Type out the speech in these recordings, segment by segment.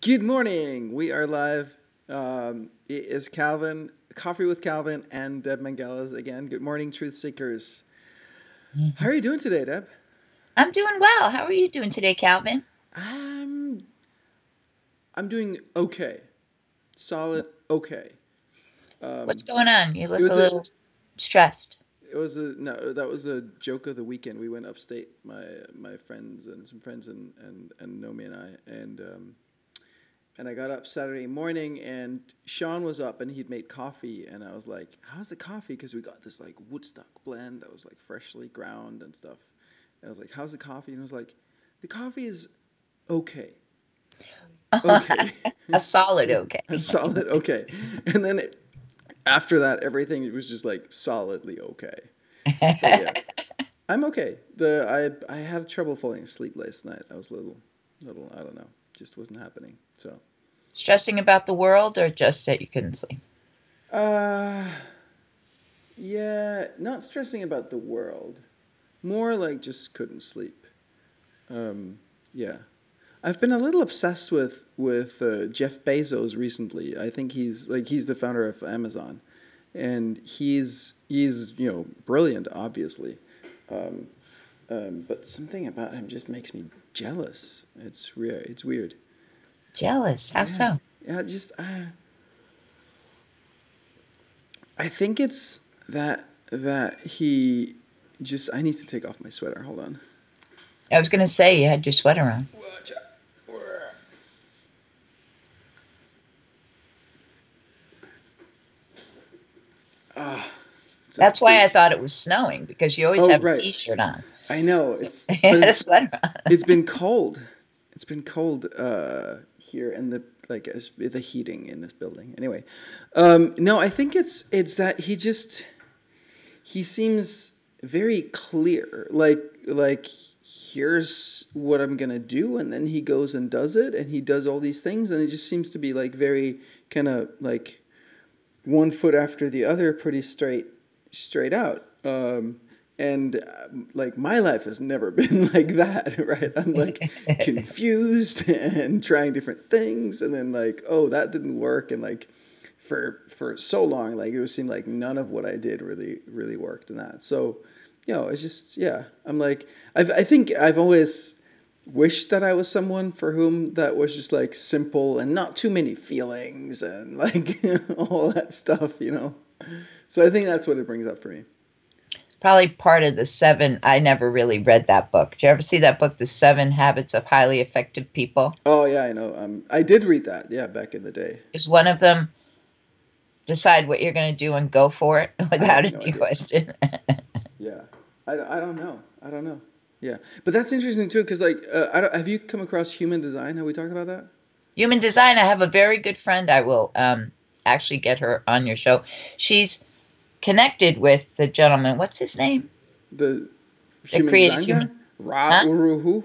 Good morning. We are live. It is Calvin, Coffee with Calvin, and Deb Mangelus again. Good morning, truth seekers. How are you doing today, Deb? I'm doing well. How are you doing today, Calvin? I'm I'm doing okay. Solid okay. What's going on? You It look a was a little stressed. it was a no, that was a joke of the weekend. We went upstate, my friends and some friends and Nomi and I, and I got up Saturday morning, and Sean was up, and he'd made coffee, and I was like, "How's the coffee?" Because we got this like Woodstock blend that was like freshly ground and stuff. And I was like, "How's the coffee?" And I was like, "The coffee is okay, okay, A solid okay. a solid okay." And then after that, everything was just like solidly okay. But yeah, I'm okay. I had trouble falling asleep last night. I was a little I don't know, just wasn't happening. So. Stressing about the world or just that you couldn't sleep? Uh, yeah, not stressing about the world. More like just couldn't sleep. Yeah. I've been a little obsessed with Jeff Bezos recently. I think he's the founder of Amazon, and he's brilliant, obviously. Um, but something about him just makes me jealous. It's weird. It's weird. Jealous. How Yeah, so? yeah. Just I think it's that he just. I need to take off my sweater. Hold on. I was going to say you had your sweater on. Watch out. Ah, it's a That's why I big. thought it was snowing because you always Oh have a right, t-shirt on. I know. So It's you but had a sweater on. it's been cold. It's been cold here in the the heating in this building. Anyway, no, I think it's that he seems very clear. Like here's what I'm gonna do, and then he goes and does it, and he does all these things, and it just seems to be like very kind of like one foot after the other, pretty straight out. And like my life has never been like that, right? I'm like confused and trying different things, and then like, oh, that didn't work, and like for so long, like it would seem like none of what I did really worked in that. So, it's just yeah. I'm like I think I've always wished that I was someone for whom that was just like simple and not too many feelings and like all that stuff. So I think that's what it brings up for me. Probably part of the seven. I never really read that book. Did you ever see that book, The 7 Habits of Highly Effective People? Oh yeah, I know. I did read that. Yeah, back in the day. Is one of them decide what you're going to do and go for it I without have no any idea. question? Yeah, I don't know. I don't know. Yeah, but that's interesting too, because like, have you come across human design? Have we talked about that? Human design. I have a very good friend. I will actually get her on your show. She's connected with the gentleman. What's his name? The That human created design guy, human. Ra Huh? Uruhu,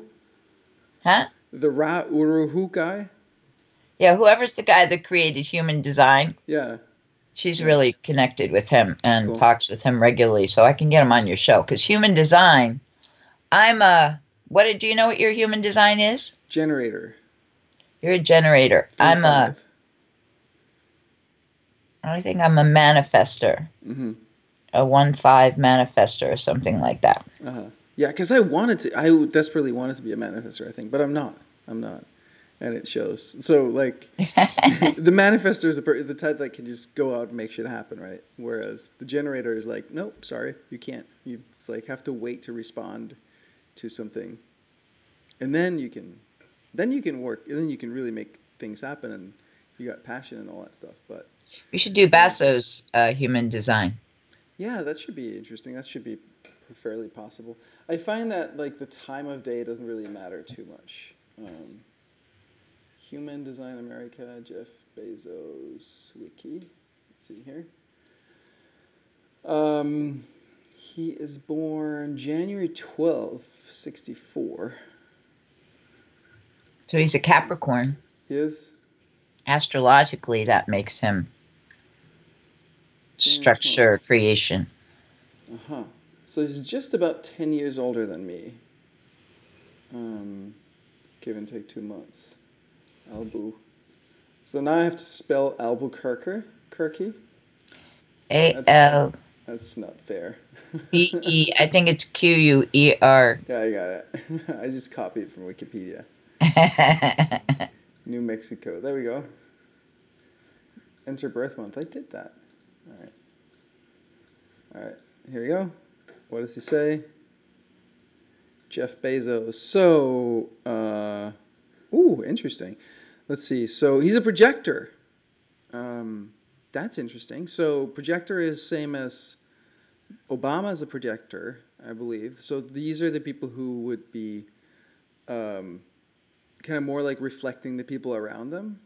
Huh? the Ra Uruhu guy. Yeah, whoever's the guy that created human design. Yeah, She's yeah, really connected with him and cool. talks with him regularly, so I can get him on your show. Because human design, I'm a. What do you know? What your human design is? Generator You're a generator. three five. I think I'm a manifester, Mm-hmm. a 1-5 manifester or something like that. Uh-huh. Yeah, because I desperately wanted to be a manifester, I think, but I'm not. I'm not. And it shows. So, like, the manifester is the type that can just go out and make shit happen, right? Whereas the generator is like, nope, sorry, you can't. It's like have to wait to respond to something. And then you can work, and then you can really make things happen, and you got passion and all that stuff. But, We should do yeah. Basso's human design. Yeah, that should be interesting. That should be fairly possible. I find that like the time of day doesn't really matter too much. Human Design America, Jeff Bezos wiki. Let's see here. He is born January 12th, 64. So he's a Capricorn. He is Astrologically, that makes him January structure 12th. creation. Uh-huh. So he's just about 10 years older than me. Um, Give and take 2 months. Albu. So now I have to spell Albuquerque. A That's L that's not fair. B E. I think it's Quer. Yeah, I got it. I just copied from Wikipedia. New Mexico. There we go. Enter birth month. I did that. All right. All right. Here we go. What does he say? Jeff Bezos. So, ooh, interesting. Let's see. So he's a projector. That's interesting. So projector is same as Obama is a projector, I believe. So these are the people who would be kind of more like reflecting the people around them,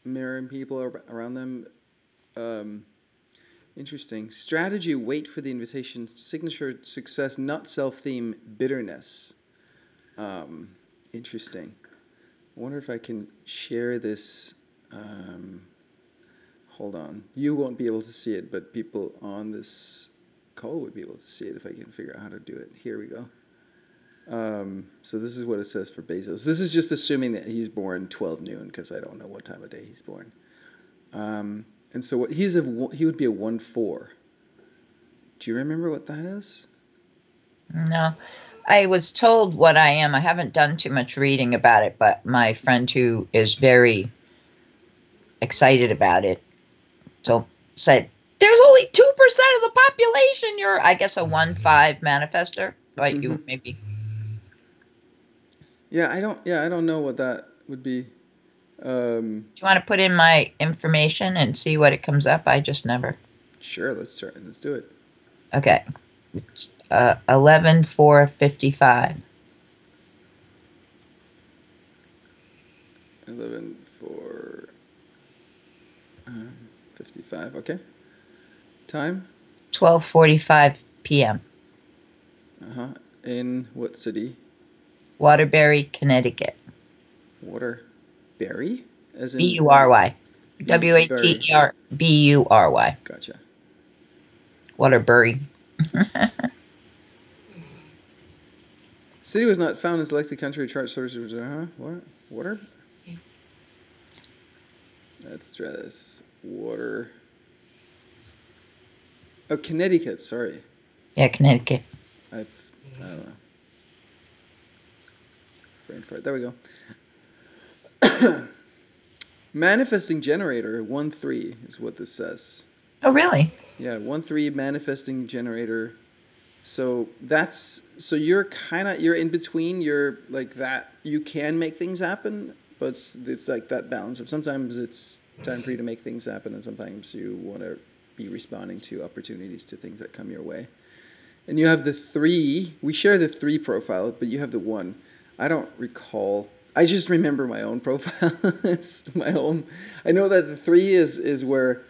mirroring people around them. Interesting. Strategy, wait for the invitation. Signature, success, not self-theme, bitterness. Interesting. I wonder if I can share this. Hold on. You won't be able to see it, but people on this call would be able to see it if I can figure out how to do it. Here we go. So this is what it says for Bezos. This is just assuming that he's born 12 noon because I don't know what time of day he's born. And so what he would be a 1-4. Do you remember what that is? No, I was told what I am. I haven't done too much reading about it, but my friend who is very excited about it said, there's only 2% of the population. You're, I guess, a 1-5 manifester, but you maybe. Yeah, I don't know what that would be. Do you want to put in my information and see what it comes up? I just never. Sure, let's try. Let's do it. Okay. 11-4-55. 11-4-55. Okay. Time? 12:45 p.m. In what city? Waterbury, Connecticut. Waterbury? As in Bury. Waterbury. Gotcha. Waterbury. City was not found in selected country chart services. What? Water? Let's try this. Water. Oh, Connecticut. Sorry. Yeah, Connecticut. I don't know. Brain fart. There we go. Manifesting generator 1-3 is what this says. Oh, really? Yeah, 1-3 manifesting generator. So you're in between. You're like that. You can make things happen, but it's like that balance of sometimes it's time for you to make things happen, and sometimes you want to be responding to opportunities, to things that come your way. And you have the 3. We share the 3 profile, but you have the 1. I don't recall. I just remember my own profile. It's my own. I know that the 3 is where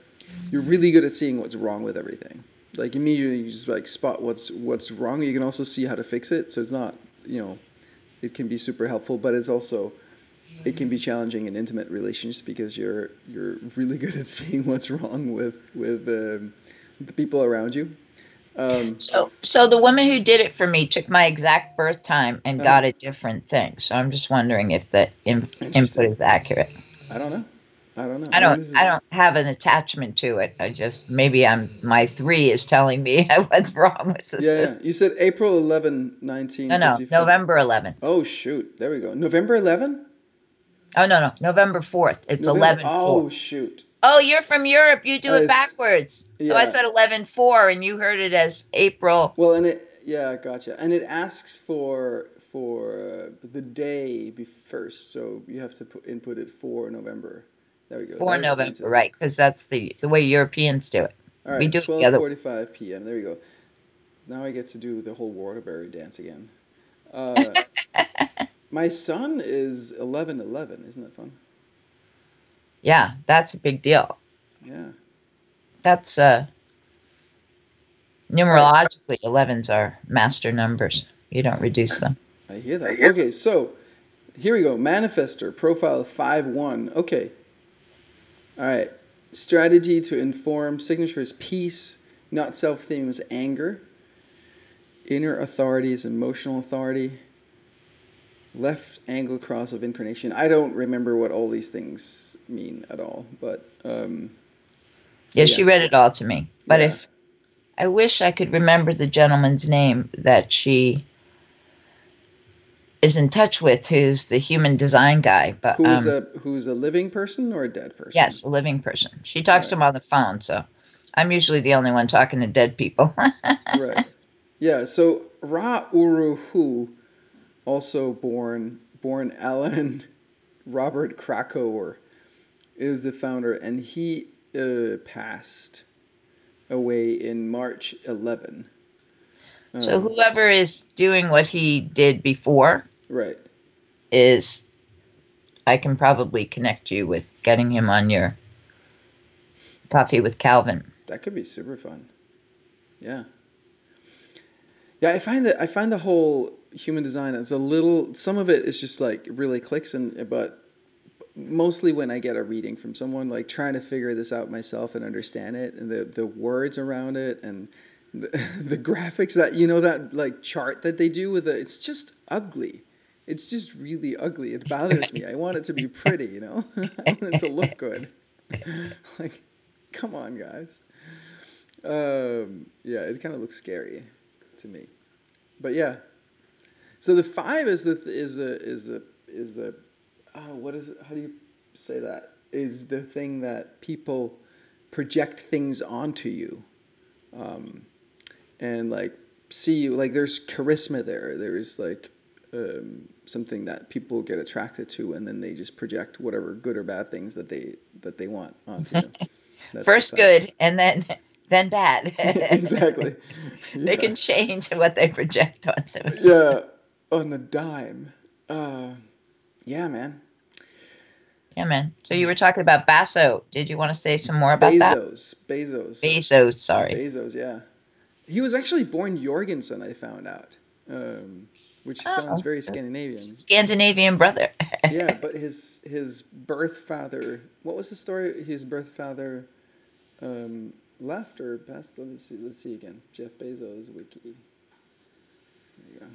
you're really good at seeing what's wrong with everything. Like immediately you just like spot what's wrong. You can also see how to fix it. So it's not, it can be super helpful, but it can be challenging in intimate relationships because you're really good at seeing what's wrong with the people around you. So the woman who did it for me took my exact birth time and got a different thing. So I'm just wondering if the input is accurate. I don't know. I don't have an attachment to it. I just my 3 is telling me what's wrong with the system. Yeah. You said April 11, 1955. No, November 11. Oh shoot! There we go. November 11. Oh no, November 4th. It's 11-4. Oh shoot! Oh, you're from Europe. You do it backwards. So I said 11-4, and you heard it as April. Well, gotcha. And it asks for the day first, so you have to input it for November. There we go. 4 November, right? Because that's the way Europeans do it. All right. We do 12:45 p.m. There we go. Now I get to do the whole Waterbury dance again. My son is 11/11. Isn't that fun? Yeah, that's a big deal. Yeah. That's numerologically, 11s are master numbers. You don't reduce them. I hear that. Okay, so here we go. Manifestor, profile 5-1. Okay. All right. Strategy to inform. Signature is peace. Not self-theme is anger. Inner authority is emotional authority. left angle cross of incarnation. I don't remember what all these things mean at all, Yeah, but she yeah, read it all to me. But yeah. if I wish I could remember the gentleman's name that she is in touch with, who's the human design guy. But Who's a living person or a dead person? yes, a living person. She All talks to right, him on the phone, so I'm usually the only one talking to dead people. right. Yeah. So Ra Uruhu, also born Alan Robert Krakauer, is the founder, and he passed away in March 11. So whoever is doing what he did before Right. is, I can probably connect you with getting him on your Coffee with Calvin. That could be super fun. Yeah. Yeah, I find the whole human design as a little. Some of it is just like really clicks, and but mostly when I get a reading from someone, like trying to figure this out myself and understand it, and the words around it, and the, the graphics that that like chart that they do with it, it's just ugly. It's just really ugly. It bothers me. I want it to be pretty, I want it to look good. Like, come on, guys. Yeah, it kind of looks scary to me. But yeah, so the five is the oh, what is it? How do you say that? Is the thing that people project things onto you, and like see you, like there's charisma there. There's like something that people get attracted to, and then they just project whatever good or bad things that they want onto you. That's the First five. good and then bad. Exactly. They Yeah. can change what they project onto it. Yeah. On the dime. Yeah, man. Yeah, man. So you were talking about Basso. Did you want to say some more about that? Bezos. Bezos, sorry. Bezos, yeah. He was actually born Jorgensen, I found out, which sounds Oh, very so Scandinavian. Scandinavian brother. Yeah, but his birth father, what was the story? His birth father left or passed? Let's see again. Jeff Bezos wiki. There you go.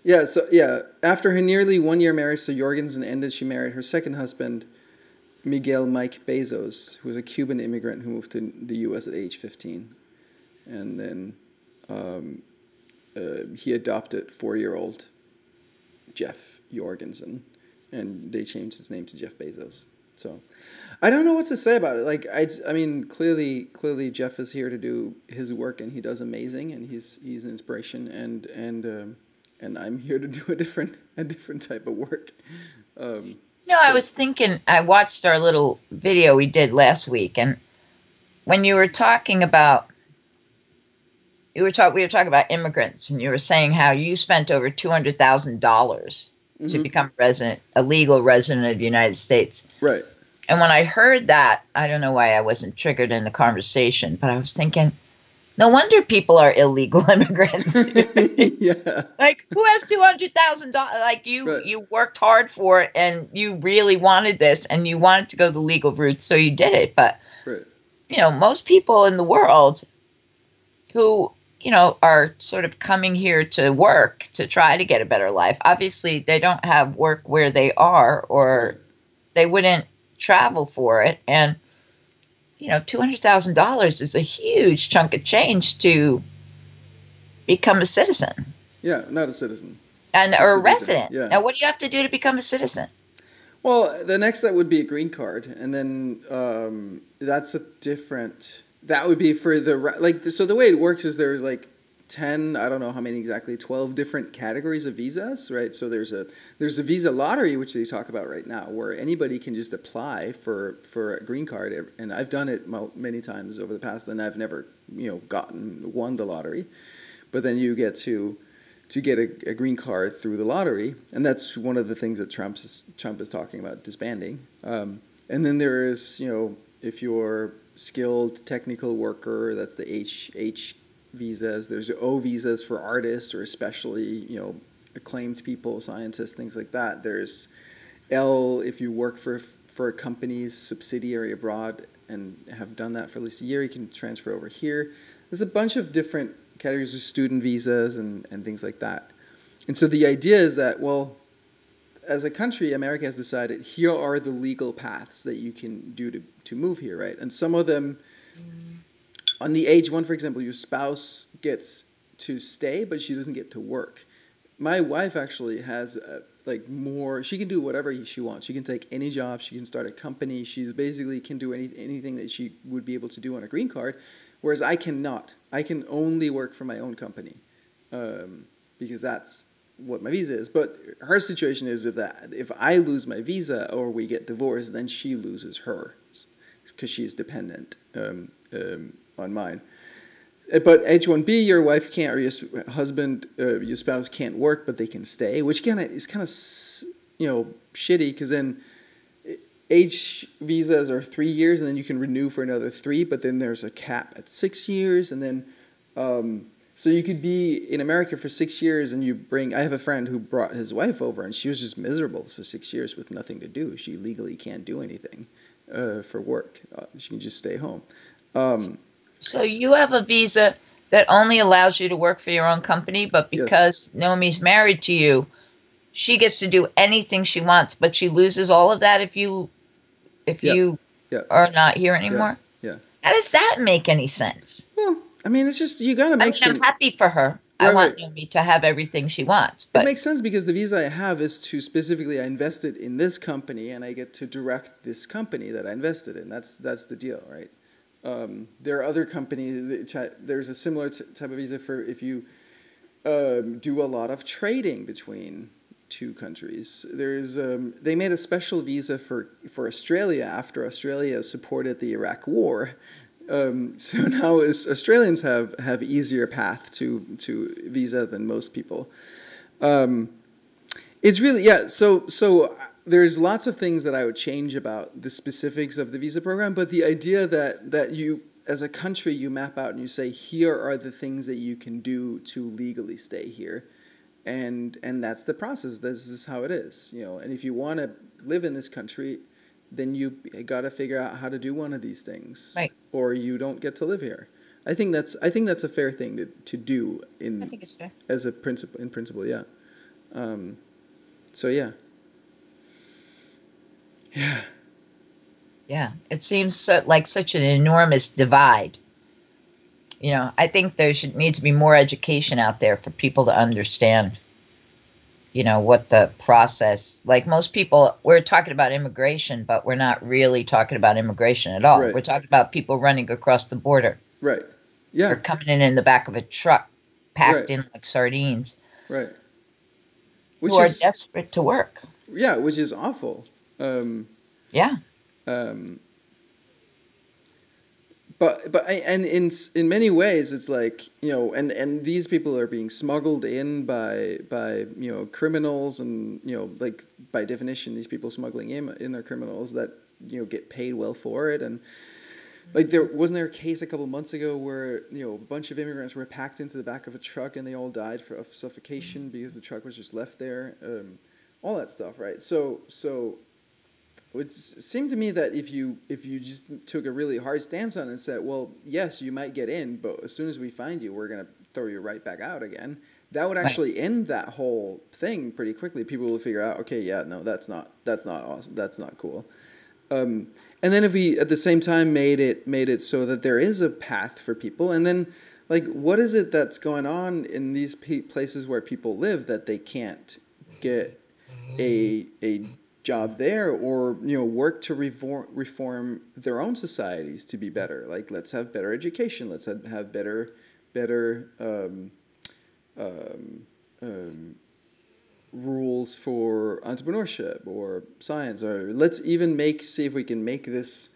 Yeah, so yeah, after her nearly 1 year marriage to Jorgensen ended, she married her second husband, Miguel Mike Bezos, who was a Cuban immigrant who moved to the U.S. at age 15. And then he adopted 4-year-old Jeff Jorgensen, and they changed his name to Jeff Bezos. So I don't know what to say about it. Like I mean, clearly Jeff is here to do his work, and he does amazing, and he's an inspiration, and I'm here to do a different type of work. I So was thinking, I watched our little video we did last week, and when you were talking about, we were talking about immigrants, and you were saying how you spent over $200,000 to become a legal resident of the United States. right. And when I heard that, I don't know why I wasn't triggered in the conversation, but I was thinking, no wonder people are illegal immigrants. Yeah. Like, who has $200,000? Like, Right. you worked hard for it, and you really wanted this, and you wanted to go the legal route, so you did it. But Right. most people in the world who are sort of coming here to work to try to get a better life. Obviously, they don't have work where they are, or Right. they wouldn't travel for it. And $200,000 is a huge chunk of change to become a citizen Yeah. Not a citizen. or Just a a visa. resident. Yeah. Now, what do you have to do to become a citizen? Well, the next step would be a green card, and then that's a different. That would be for so the way it works is there's like 10, I don't know how many exactly, 12 different categories of visas, right? So there's a visa lottery, which they talk about right now, where anybody can just apply for a green card, and I've done it many times over the past, and I've never won the lottery, but then you get to get a green card through the lottery, and that's one of the things that Trump is talking about disbanding. And then there is, if you're skilled technical worker, that's the H visas. There's O visas for artists or especially acclaimed people, scientists, things like that. There's L if you work for for a company's subsidiary abroad and have done that for at least a year, you can transfer over here. There's a bunch of different categories of student visas and things like that. And so the idea is that, well, as a country, America has decided here are the legal paths that you can do to move here, right? And some of them, on the H1, for example, your spouse gets to stay, but she doesn't get to work. My wife actually has more. She can do whatever she wants. She can take any job. She can start a company. She's basically can do anything that she would be able to do on a green card, whereas I cannot. I can only work for my own company, because that's what my visa is. But her situation is if I lose my visa or we get divorced, then she loses hers because she's dependent on mine. But H-1B, your wife can't, or your husband, your spouse can't work, but they can stay, which is kind of shitty, because then H visas are 3 years, and then you can renew for another 3, but then there's a cap at 6 years, and then so you could be in America for 6 years, and I have a friend who brought his wife over, and she was just miserable for 6 years with nothing to do. She legally can't do anything for work. She can just stay home. So you have a visa that only allows you to work for your own company, but because Naomi's married to you, she gets to do anything she wants, but she loses all of that if you are not here anymore? Yeah. How does that make any sense? Well, I mean, it's just, you got to make I'm happy for her. Right, I want Naomi to have everything she wants. But it makes sense because the visa I have is to specifically, I invested in this company and I get to direct this company that I invested in. That's the deal, right? There are other companies, there's a similar type of visa for if you do a lot of trading between two countries. They made a special visa for Australia after Australia supported the Iraq War. So now Australians have easier path to visa than most people. It's really, so there's lots of things that I would change about the specifics of the visa program, but the idea that you, as a country, you map out and you say, here are the things that you can do to legally stay here. And that's the process. This is how it is, and if you want to live in this country, then you got to figure out how to do one of these things, right, or you don't get to live here. I think that's a fair thing to do I think it's fair. As a principle, yeah. So yeah. Yeah, it seems like such an enormous divide. I think there need to be more education out there for people to understand, what the process, like most people, we're talking about immigration, but we're not really talking about immigration at all. Right. We're talking about people running across the border. Right. Yeah. Or coming in the back of a truck, packed Right. in like sardines. Right. Who are desperate to work. Yeah, which is awful. Yeah. But in many ways it's like, and these people are being smuggled in by criminals, and like by definition these people smuggling in are criminals that get paid well for it. And like wasn't there a case a couple months ago where a bunch of immigrants were packed into the back of a truck and they all died of suffocation because the truck was just left there, all that stuff, right? So it would seem to me that if you just took a really hard stance on it and said, well, yes, you might get in, but as soon as we find you, we're going to throw you right back out again, that would actually end that whole thing pretty quickly. People will figure out, okay, yeah, no, that's not awesome, that's not cool. And then if we at the same time made it so that there is a path for people, and then like what is it that's going on in these places where people live that they can't get a job there, or work to reform their own societies to be better? Like, let's have better education, let's have better rules for entrepreneurship or science, or let's even see if we can make this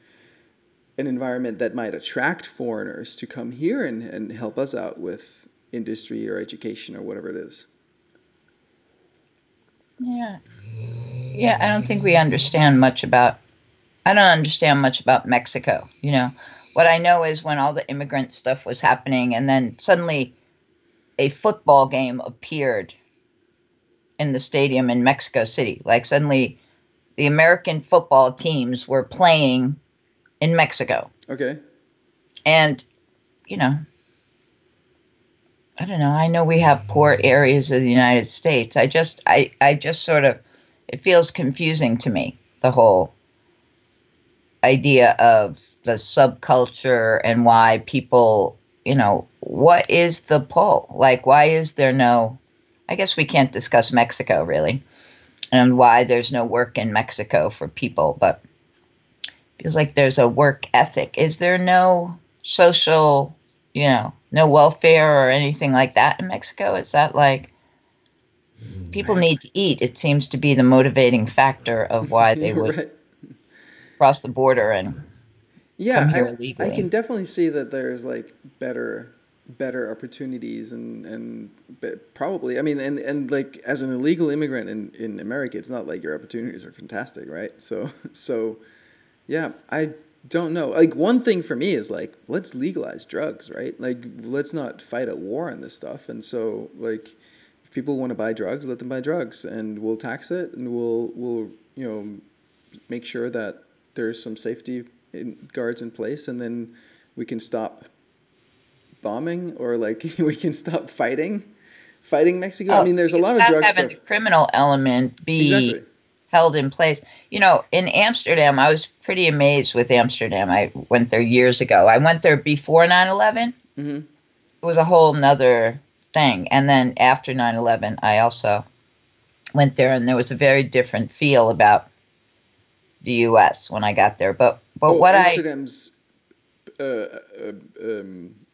an environment that might attract foreigners to come here and help us out with industry or education or whatever it is. Yeah, I don't think we understand much about. I don't understand much about Mexico. What I know is when all the immigrant stuff was happening, and then suddenly a football game appeared in the stadium in Mexico City. Like suddenly the American football teams were playing in Mexico. Okay. And, you know, I don't know. I know we have poor areas of the United States. I just sort of, it feels confusing to me, the whole idea of the subculture and why people, what is the pull? Like, why is there no, I guess we can't discuss Mexico really, and why there's no work in Mexico for people, but it feels like there's a work ethic. Is there no social, no welfare or anything like that in Mexico? Is that like, people need to eat? It seems to be the motivating factor of why they would Right. cross the border and come here I can illegally. definitely see that there's like better opportunities and probably, I mean, and like as an illegal immigrant in America, it's not like your opportunities are fantastic, right? So yeah, I don't know. Like one thing for me is like let's legalize drugs, right? Like let's not fight a war on this stuff. And so like if people want to buy drugs, let them buy drugs, and we'll tax it, and we'll make sure that there's some safety guards in place, and then we can stop bombing, or like we can stop fighting Mexico. I Oh, mean, there's you a can lot of stop drug having stuff. the criminal element be Exactly. held in place. In Amsterdam, I was pretty amazed with Amsterdam. I went there years ago. I went there before 9/11. Mm-hmm. It was a whole nother thing. And then after 9/11, I also went there, and there was a very different feel about the U.S. when I got there. But Oh, what I Amsterdam's uh, uh,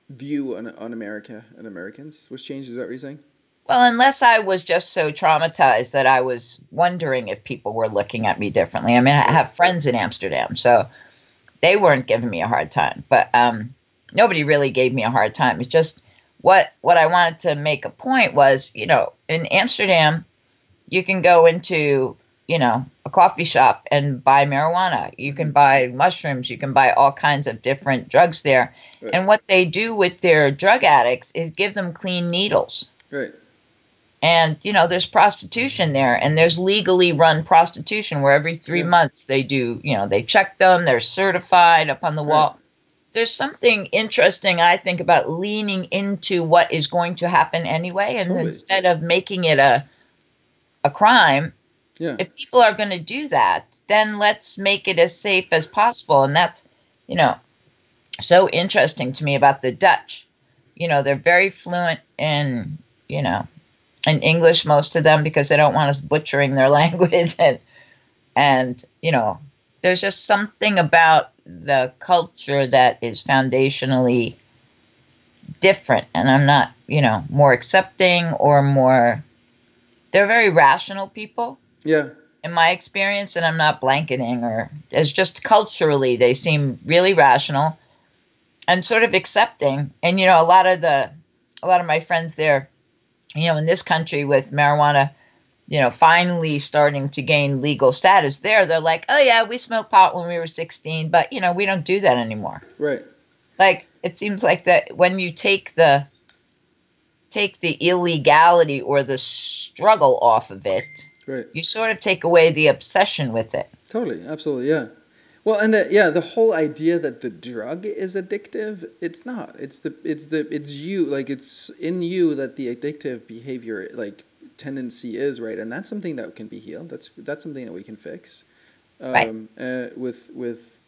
view on America and Americans was changed. Is that what you're saying? Well, unless I was just so traumatized that I was wondering if people were looking at me differently. I mean, I Right. have friends in Amsterdam, so they weren't giving me a hard time. But nobody really gave me a hard time. It's just what I wanted to make a point was, in Amsterdam, you can go into, a coffee shop and buy marijuana. You Mm-hmm. can buy mushrooms. You can buy all kinds of different drugs there. Right. And what they do with their drug addicts is give them clean needles. Right. And, there's prostitution there, and there's legally run prostitution where every three Yeah. months they do, they check them, they're certified up on the Right. wall. There's something interesting, I think, about leaning into what is going to happen anyway. And Totally. instead of making it a crime, Yeah. if people are going to do that, then let's make it as safe as possible. And that's, so interesting to me about the Dutch. They're very fluent in English, most of them, because they don't want us butchering their language. And there's just something about the culture that is foundationally different. And I'm not, more accepting or more, they're very rational people Yeah. in my experience. And I'm not blanketing, or it's just culturally, they seem really rational and sort of accepting. And, a lot of my friends there, in this country with marijuana, finally starting to gain legal status there, they're like, oh yeah, we smoked pot when we were 16, but we don't do that anymore. Right. Like, it seems like that when you take the illegality or the struggle off of it, Right. you sort of take away the obsession with it. Totally. Absolutely. Yeah. Well, and the whole idea that the drug is addictive, it's not. It's you, like it's in you that the addictive behavior, like tendency is, right? And that's something that can be healed. That's something that we can fix. Right. With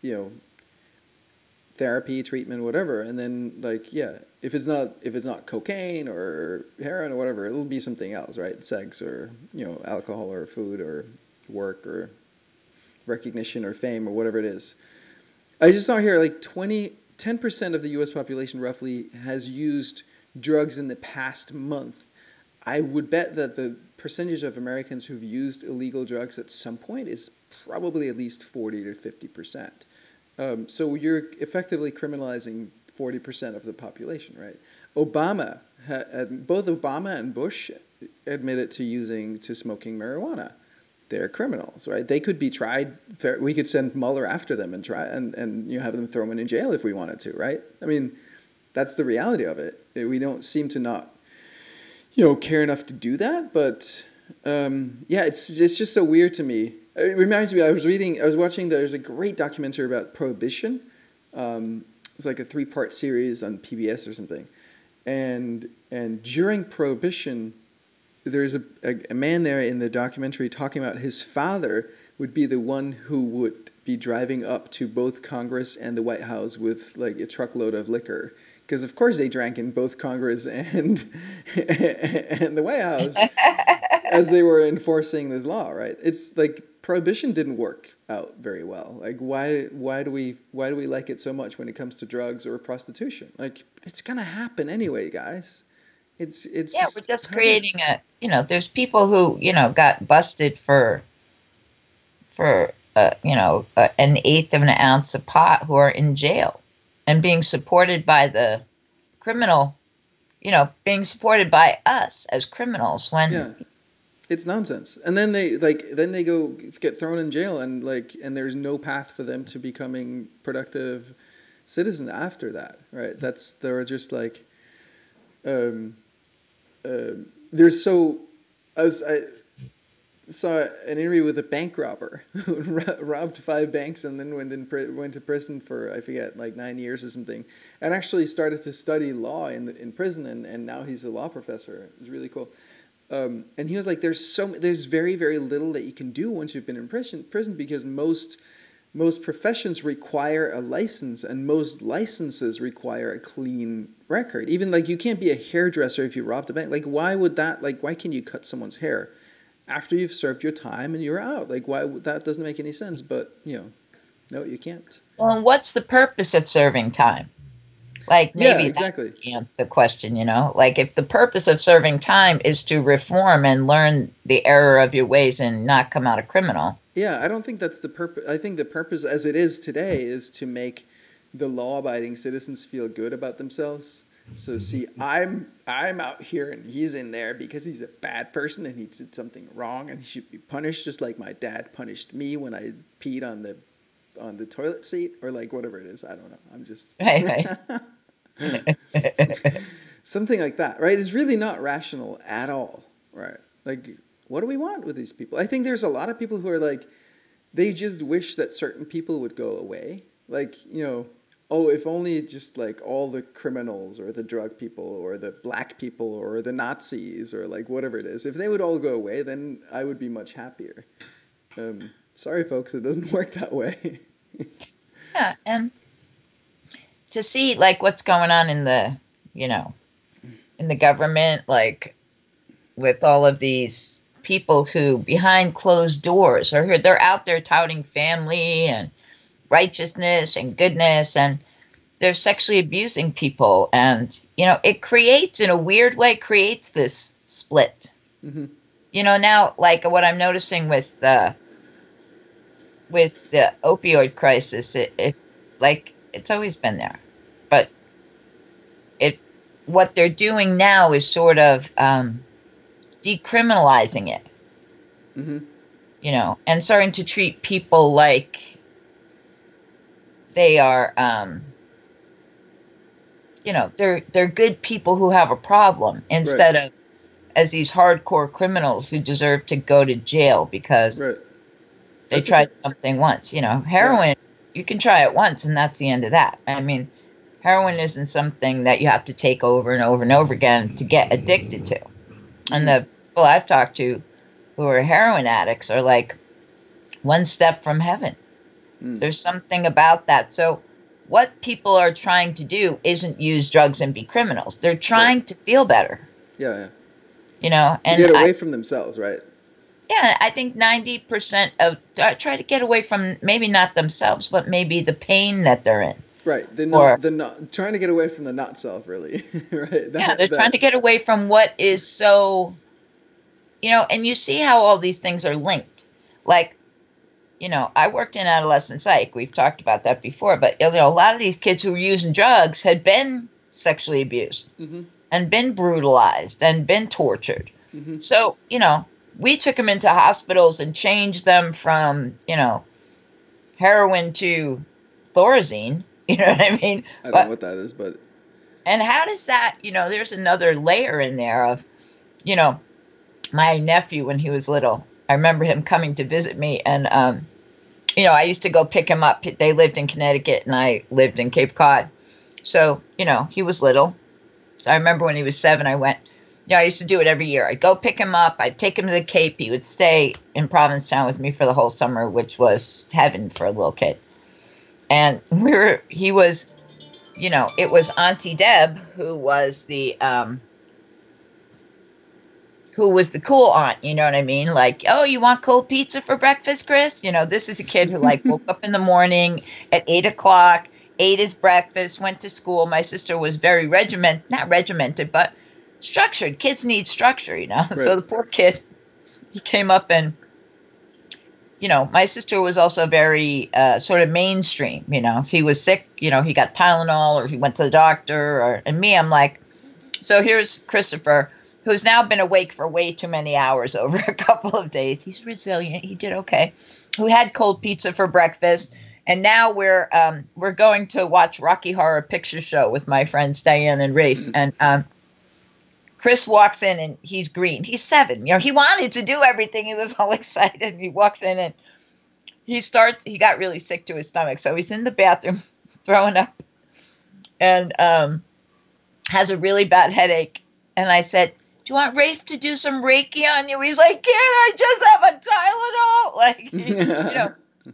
therapy, treatment, whatever. And then like, yeah, if it's not cocaine or heroin or whatever, it'll be something else, right? Sex, or alcohol, or food, or work, or recognition, or fame, or whatever it is. I just saw here like 10% of the U.S. population roughly has used drugs in the past month. I would bet that the percentage of Americans who've used illegal drugs at some point is probably at least 40 to 50%. So you're effectively criminalizing 40% of the population, right? Both Obama and Bush admitted to smoking marijuana. They're criminals, right? They could be tried. We could send Mueller after them and try and have them throw them in jail if we wanted to, right? I mean, that's the reality of it. We don't seem to not, care enough to do that. But yeah, it's just so weird to me It reminds me. I was watching. There's a great documentary about prohibition. It's like a 3-part series on PBS or something, and during prohibition, there's a man there in the documentary talking about his father would be the one who would be driving up to both Congress and the White House with like a truckload of liquor. Because of course they drank in both Congress and and the White House as they were enforcing this law, right? It's like prohibition didn't work out very well. Like why do we like it so much when it comes to drugs or prostitution? Like it's gonna happen anyway, guys. It's Yeah, we're just how does creating there's people who, got busted for an eighth of an ounce of pot who are in jail and being supported by the criminal, being supported by us as criminals when yeah. It's nonsense. And then they go get thrown in jail and there's no path for them to becoming productive citizen after that, right? They're just like there's so I saw an interview with a bank robber who robbed 5 banks and then went to prison for I forget like 9 years or something, and actually started to study law in prison, and now he's a law professor. It was really cool. And he was like, there's very, very little that you can do once you've been in prison because most professions require a license, and most licenses require a clean record. Even like you can't be a hairdresser if you robbed a bank. Like why can you cut someone's hair after you've served your time and you're out? Like that doesn't make any sense, but no, you can't. Well, what's the purpose of serving time? Like maybe exactly. That's the question, like if the purpose of serving time is to reform and learn the error of your ways and not come out a criminal. Yeah, I don't think that's the purpose. I think the purpose as it is today is to make the law-abiding citizens feel good about themselves. So see, I'm out here and he's in there because he's a bad person and he did something wrong and he should be punished just like my dad punished me when I peed on the toilet seat or like whatever it is. I don't know. I'm just Right. something like that, right? It's really not rational at all, right? Like, what do we want with these people? I think there's a lot of people who are like, they just wish that certain people would go away. Like, oh, if only just like all the criminals or the drug people or the black people or the Nazis or like whatever it is, if they would all go away, then I would be much happier. Sorry, folks, it doesn't work that way. Yeah, and to see like what's going on in the in the government, like with all of these people who behind closed doors or they're out there touting family and righteousness and goodness, and they're sexually abusing people, and it creates, in a weird way, creates this split. Mm-hmm. Now like what I'm noticing with the opioid crisis, it's always been there, but what they're doing now is sort of decriminalizing it, mm-hmm. And starting to treat people like they are, they're good people who have a problem instead of as these hardcore criminals who deserve to go to jail because they tried something once. Heroin, you can try it once and that's the end of that. I mean, heroin isn't something that you have to take over and over and over again to get addicted to. And the people I've talked to who are heroin addicts are like one step from heaven. There's something about that. So what people are trying to do isn't use drugs and be criminals. They're trying to feel better. Yeah. And get away from themselves, right? Yeah, I think 90% of try to get away from maybe not themselves, but maybe the pain that they're in. Right. They're trying to get away from the not self, really. Right. They're trying to get away from what is so, and you see how all these things are linked. Like, I worked in adolescent psych. We've talked about that before. But, a lot of these kids who were using drugs had been sexually abused and been brutalized and been tortured. Mm-hmm. So, we took them into hospitals and changed them from, heroin to Thorazine. You know what I mean? I don't know what that is, but. And how does that, there's another layer in there of, my nephew when he was little, I remember him coming to visit me, and I used to go pick him up. They lived in Connecticut, and I lived in Cape Cod. So, he was little. So I remember when he was 7, I went. I used to do it every year. I'd go pick him up. I'd take him to the Cape. He would stay in Provincetown with me for the whole summer, which was heaven for a little kid. And he was, it was Auntie Deb who was the cool aunt, you know what I mean? Like, oh, you want cold pizza for breakfast, Chris? This is a kid who like woke up in the morning at 8 o'clock, ate his breakfast, went to school. My sister was very not regimented, but structured. Kids need structure, Right. So the poor kid, he came up and, my sister was also very sort of mainstream. If he was sick, he got Tylenol, or if he went to the doctor, and me, I'm like, so here's Christopher, who's now been awake for way too many hours over a couple of days. He's resilient. He did okay. Who had cold pizza for breakfast. And now we're going to watch Rocky Horror Picture Show with my friends Diane and Rafe. And Chris walks in and he's green. He's 7. He wanted to do everything. He was all excited. He walks in and he got really sick to his stomach. So he's in the bathroom throwing up and has a really bad headache. And I said, do you want Rafe to do some Reiki on you? He's like, kid, I just have a Tylenol. Like,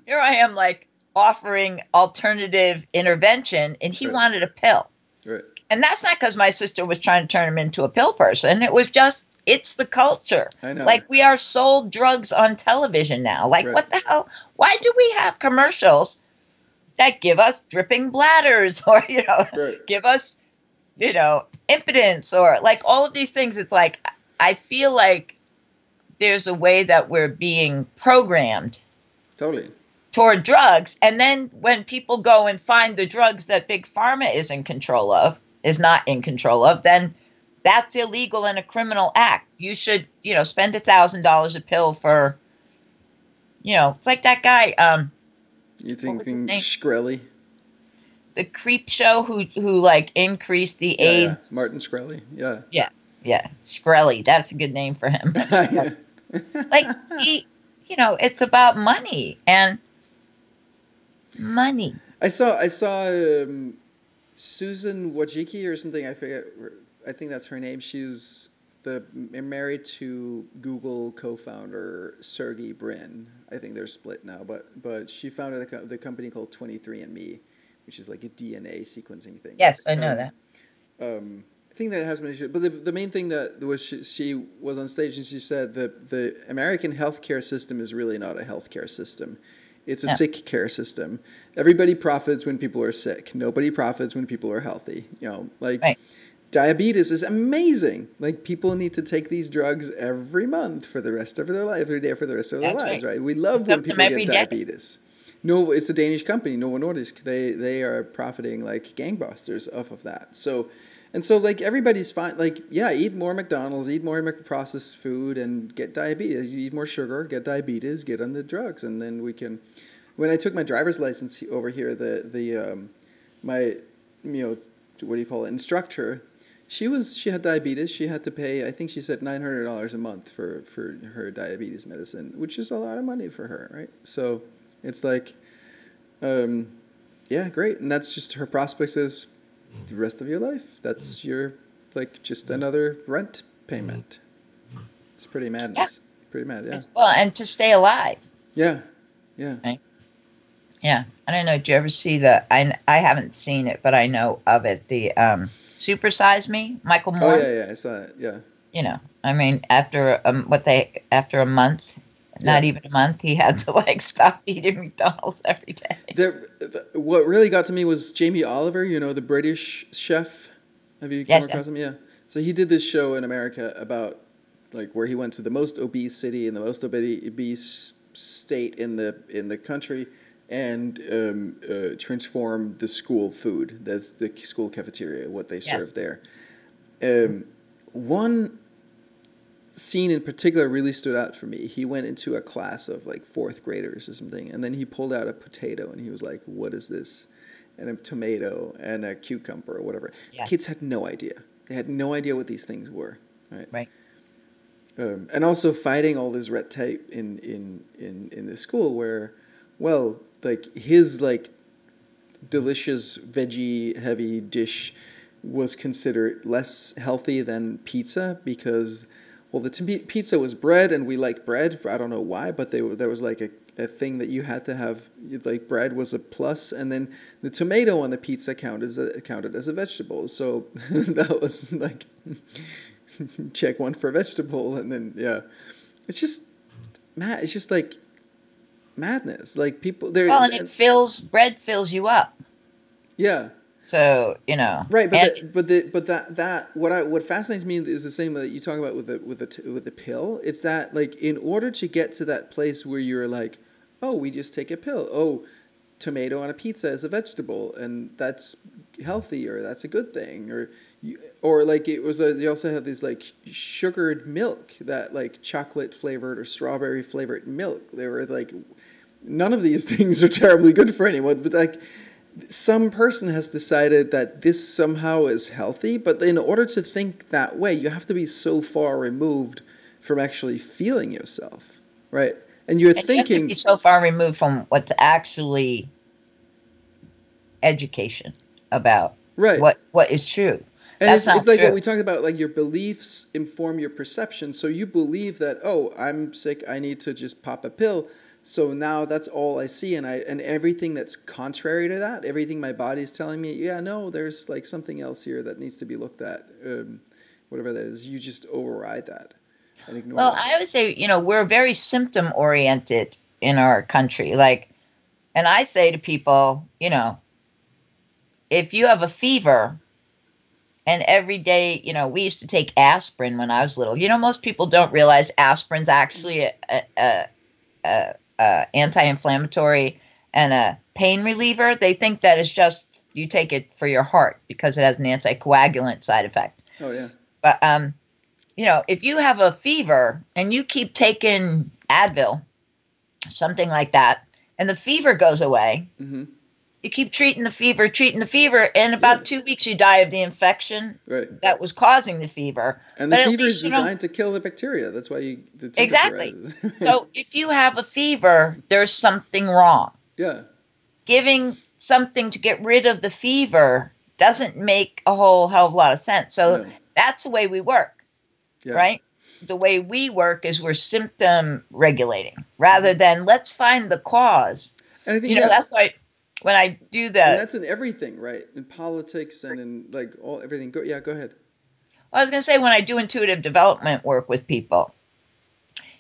here I am, like, offering alternative intervention, and he wanted a pill. Right. And that's not because my sister was trying to turn him into a pill person. It was just, it's the culture. I know. Like, we are sold drugs on television now. Like, What the hell? Why do we have commercials that give us dripping bladders or, give us impotence or like all of these things? It's like, I feel like there's a way that we're being programmed Totally. toward drugs. And then when people go and find the drugs that Big Pharma is not in control of, then that's illegal and a criminal act. You should, spend $1,000 a pill for, it's like that guy. You thinking Shkreli? The creep show who like increased the AIDS. Yeah. Martin Shkreli. Yeah. Yeah. Shkreli. That's a good name for him. Like it's about money and money. I saw Susan Wojcicki or something. I forget. I think that's her name. She's married to Google co-founder Sergey Brin. I think they're split now, but she founded the company called 23andMe, which is like a DNA sequencing thing. Yes, I know that. I think that has been an issue. But the main thing that was she was on stage and she said that the American healthcare system is really not a healthcare system. It's a sick care system. Everybody profits when people are sick. Nobody profits when people are healthy. Right. Diabetes is amazing. Like, people need to take these drugs every month for the rest of their life, every day for the rest of their lives, right? We love when people get diabetes. No, it's a Danish company, Novo Nordisk. They are profiting like gangbusters off of that. So like, everybody's fine. Like, yeah, eat more McDonald's, eat more processed food, and get diabetes. You eat more sugar, get diabetes, get on the drugs, and then we can. When I took my driver's license over here, my what do you call it, instructor, she had diabetes. She had to pay, I think she said $900 a month for her diabetes medicine, which is a lot of money for her, right? So it's like, yeah, great, and that's just her prospects is the rest of your life. That's your, like, just another rent payment. It's pretty madness. Yeah. Pretty mad, yeah. Well, and to stay alive. Yeah, yeah. Right? Yeah. I don't know, did you ever see I haven't seen it, but I know of it, the Super Size Me, Michael Moore. Oh, yeah, I saw it, yeah. I mean, after a month, not even a month, he had to, like, stop eating McDonald's every day. What really got to me was Jamie Oliver, the British chef. Have you come across him? Yeah. So he did this show in America about, like, where he went to the most obese city and the most obese state in the country, and transformed the school food. That's the school cafeteria, what they serve there. One scene in particular really stood out for me. He went into a class of like 4th graders or something, and then he pulled out a potato and he was like, "What is this?" And a tomato and a cucumber or whatever. Yes. Kids had no idea. They had no idea what these things were. Right. And also fighting all this red tape in the school where, well, like his like delicious veggie heavy dish was considered less healthy than pizza because, well, pizza was bread and we like bread. I don't know why, but there was like a thing that you had to have, like bread was a plus, and then the tomato on the pizza counted as a vegetable. So that was like check one for vegetable, and then yeah, it's just mad. It's just like madness. Like people there. Well, and bread fills you up. Yeah. So, right, but what fascinates me is the same that you talk about with the pill. It's that like in order to get to that place where you're like, oh, we just take a pill. Oh, tomato on a pizza is a vegetable, and that's healthy, or that's a good thing, or like it was you also have this like sugared milk, that like chocolate flavored or strawberry flavored milk. They were like, none of these things are terribly good for anyone, but like some person has decided that this somehow is healthy, but in order to think that way, you have to be so far removed from actually feeling yourself, right? And you're thinking, you have to be so far removed from what's actually education about right, what is true. And it's like what we talked about, like your beliefs inform your perception. So you believe that, oh, I'm sick, I need to just pop a pill. So now that's all I see, and everything that's contrary to that, everything my body's telling me, yeah, no, there's like something else here that needs to be looked at, whatever that is. You just override that and ignore. Well, that. I would say, we're very symptom oriented in our country. Like, and I say to people, if you have a fever, and every day, we used to take aspirin when I was little. Most people don't realize aspirin's actually a anti-inflammatory and a pain reliever. They think that it's just you take it for your heart because it has an anticoagulant side effect. Oh yeah. But if you have a fever and you keep taking Advil, something like that, and the fever goes away, mm-hmm. you keep treating the fever, and about 2 weeks you die of the infection that was causing the fever. And the fever is designed to kill the bacteria. That's why the temperature exactly. rises. So if you have a fever, there's something wrong. Yeah. Giving something to get rid of the fever doesn't make a whole hell of a lot of sense. So that's the way we work, right? The way we work is we're symptom regulating rather than let's find the cause. And I think that's why when I do that, and that's in everything, right? In politics and in like everything. Go ahead. I was going to say, when I do intuitive development work with people,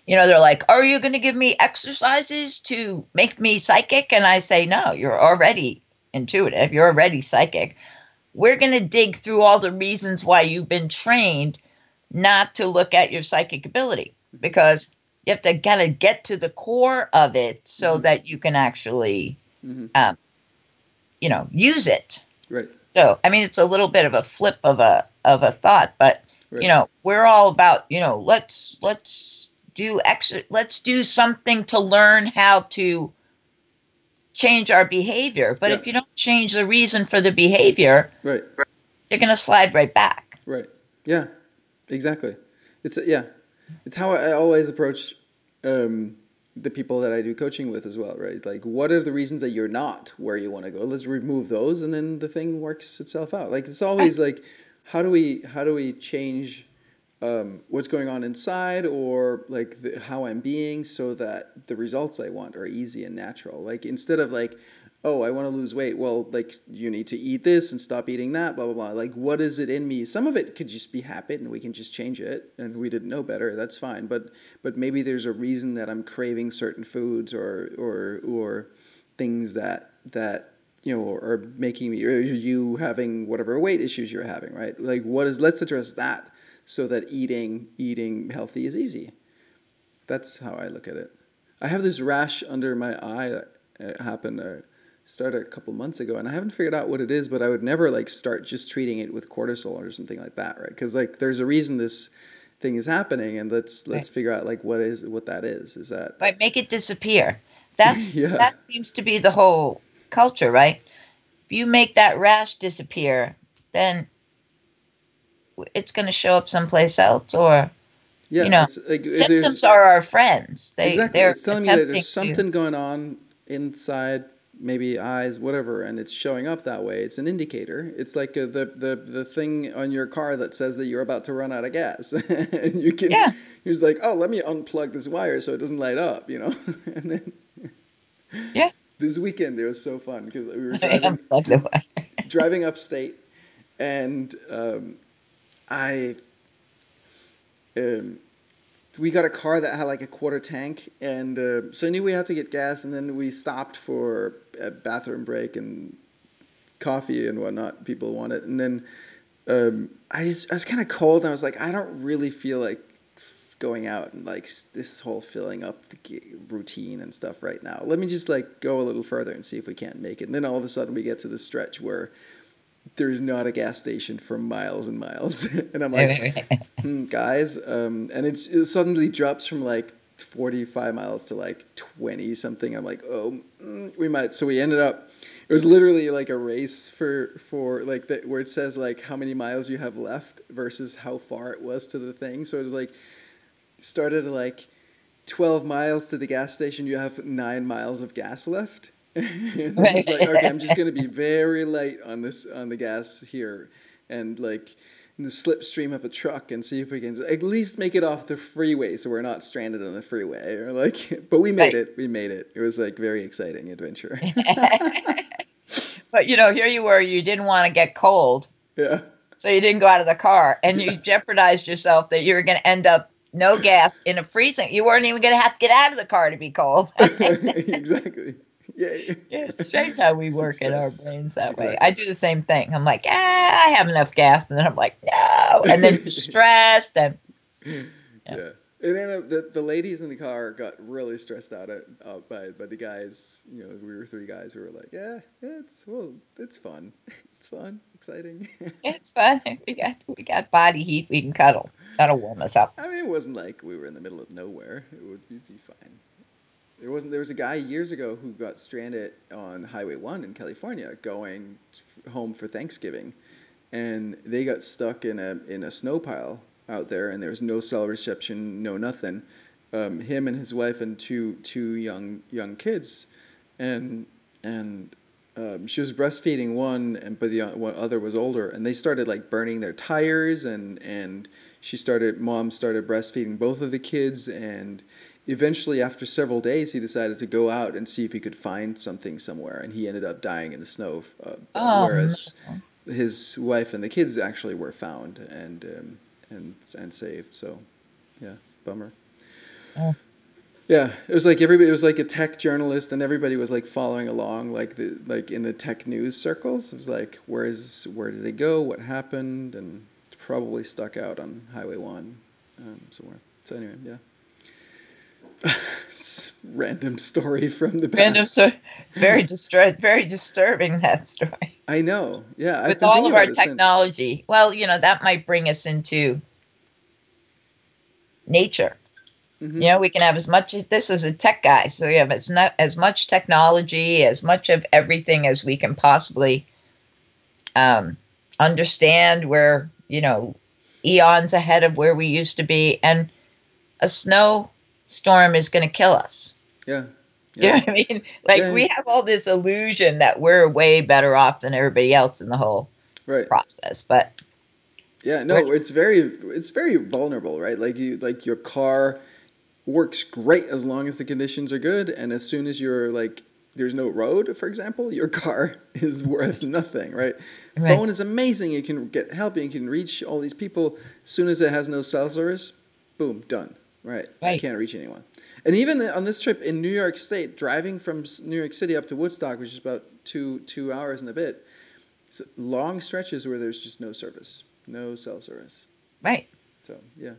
they're like, are you going to give me exercises to make me psychic? And I say, no, you're already intuitive. You're already psychic. We're going to dig through all the reasons why you've been trained not to look at your psychic ability, because you have to kind of get to the core of it so that you can actually, use it. Right. So, I mean, it's a little bit of a flip of a thought, but we're all about, let's do something to learn how to change our behavior. But if you don't change the reason for the behavior, you're going to slide right back. Right. Yeah. Exactly. It's how I always approach the people that I do coaching with as well, right? Like, what are the reasons that you're not where you want to go? Let's remove those, and then the thing works itself out. Like, it's always like, how do we change what's going on inside, or like how I'm being, so that the results I want are easy and natural. Like, instead of like, oh, I want to lose weight. Well, like, you need to eat this and stop eating that, blah, blah, blah. Like, what is it in me? Some of it could just be habit and we can just change it, and we didn't know better. That's fine. But maybe there's a reason that I'm craving certain foods or things that are making me, or you having whatever weight issues you're having, right? Like, let's address that so that eating healthy is easy. That's how I look at it. I have this rash under my eye that happened started a couple months ago, and I haven't figured out what it is, but I would never like start just treating it with cortisol or something like that, right? Because like there's a reason this thing is happening, and let's figure out like what that is. Is that right? Make it disappear. That's that seems to be the whole culture, right? If you make that rash disappear, then it's going to show up someplace else, or You Yeah, know, it's like there's symptoms are our friends. exactly. They're It's telling me that attempting there's to. something going on inside, maybe eyes, whatever, and it's showing up that way. It's an indicator. It's like the thing on your car that says that you're about to run out of gas, and you can. Yeah. You're just like, oh, let me unplug this wire so it doesn't light up, and then Yeah. this weekend it was so fun because we were I'm plugged away. driving upstate, and I um, we got a car that had like a quarter tank, and so I knew we had to get gas, and then we stopped for a bathroom break and coffee and whatnot. People wanted, and then I was kind of cold, and I was like, I don't really feel like going out and like this whole filling up the routine and stuff right now. Let me just like go a little further and see if we can't make it. And then all of a sudden we get to the stretch where there's not a gas station for miles and miles. And I'm like, guys, and it suddenly drops from like 45 miles to like 20 something. I'm like, oh, we might. So we ended up, it was literally like a race for like that where it says like how many miles you have left versus how far it was to the thing. So it was like, started at like 12 miles to the gas station, you have 9 miles of gas left. And then it's like, okay, I'm just going to be very light on the gas here, and like in the slipstream of a truck, and see if we can at least make it off the freeway so we're not stranded on the freeway, or like, but we made it. It was like very exciting adventure. But here you were, you didn't want to get cold. Yeah. So you didn't go out of the car, and you jeopardized yourself that you were going to end up no gas in a freezing. You weren't even going to have to get out of the car to be cold. Exactly. Yeah. It's strange how we work in our brains that way. Exactly. I do the same thing. I'm like, I have enough gas. And then I'm like, no. And then you're stressed. And yeah. And then the ladies in the car got really stressed out by the guys. We were 3 guys who were like, yeah, it's fun. It's fun, exciting. It's fun. We got body heat. We can cuddle. That'll warm us up. I mean, it wasn't like we were in the middle of nowhere. It would be fine. There was a guy years ago who got stranded on Highway 1 in California going home for Thanksgiving, and they got stuck in a snow pile out there, and there was no cell reception, no nothing. Him and his wife and two young kids, and she was breastfeeding one, but the other was older, and they started like burning their tires, and mom started breastfeeding both of the kids, and eventually, after several days, he decided to go out and see if he could find something somewhere, and he ended up dying in the snow. Whereas his wife and the kids actually were found and saved. So, yeah, bummer. Oh. Yeah, it was like everybody. It was like a tech journalist, and everybody was like following along, like in the tech news circles. It was like, where did they go? What happened? And probably stuck out on Highway 1 somewhere. So anyway, yeah. Random story from the past. It's very disturbing, that story. I know. Yeah. With all of our technology. Well, that might bring us into nature. Mm-hmm. We can have as much. This is a tech guy, so we have as much technology, as much of everything as we can possibly understand. We're eons ahead of where we used to be, and a snowstorm is going to kill us. Yeah. You know what I mean? Like, we have all this illusion that we're way better off than everybody else in the whole process, but yeah, no, it's very vulnerable, right? Like your car works great as long as the conditions are good, and as soon as you're like, there's no road, for example, your car is worth nothing, right? Phone is amazing. You can get help. You can reach all these people. As soon as it has no cell service, boom, done. Right. I can't reach anyone. And even on this trip in New York State, driving from New York City up to Woodstock, which is about two hours and a bit, so long stretches where there's just no service, no cell service. Right. So, yeah.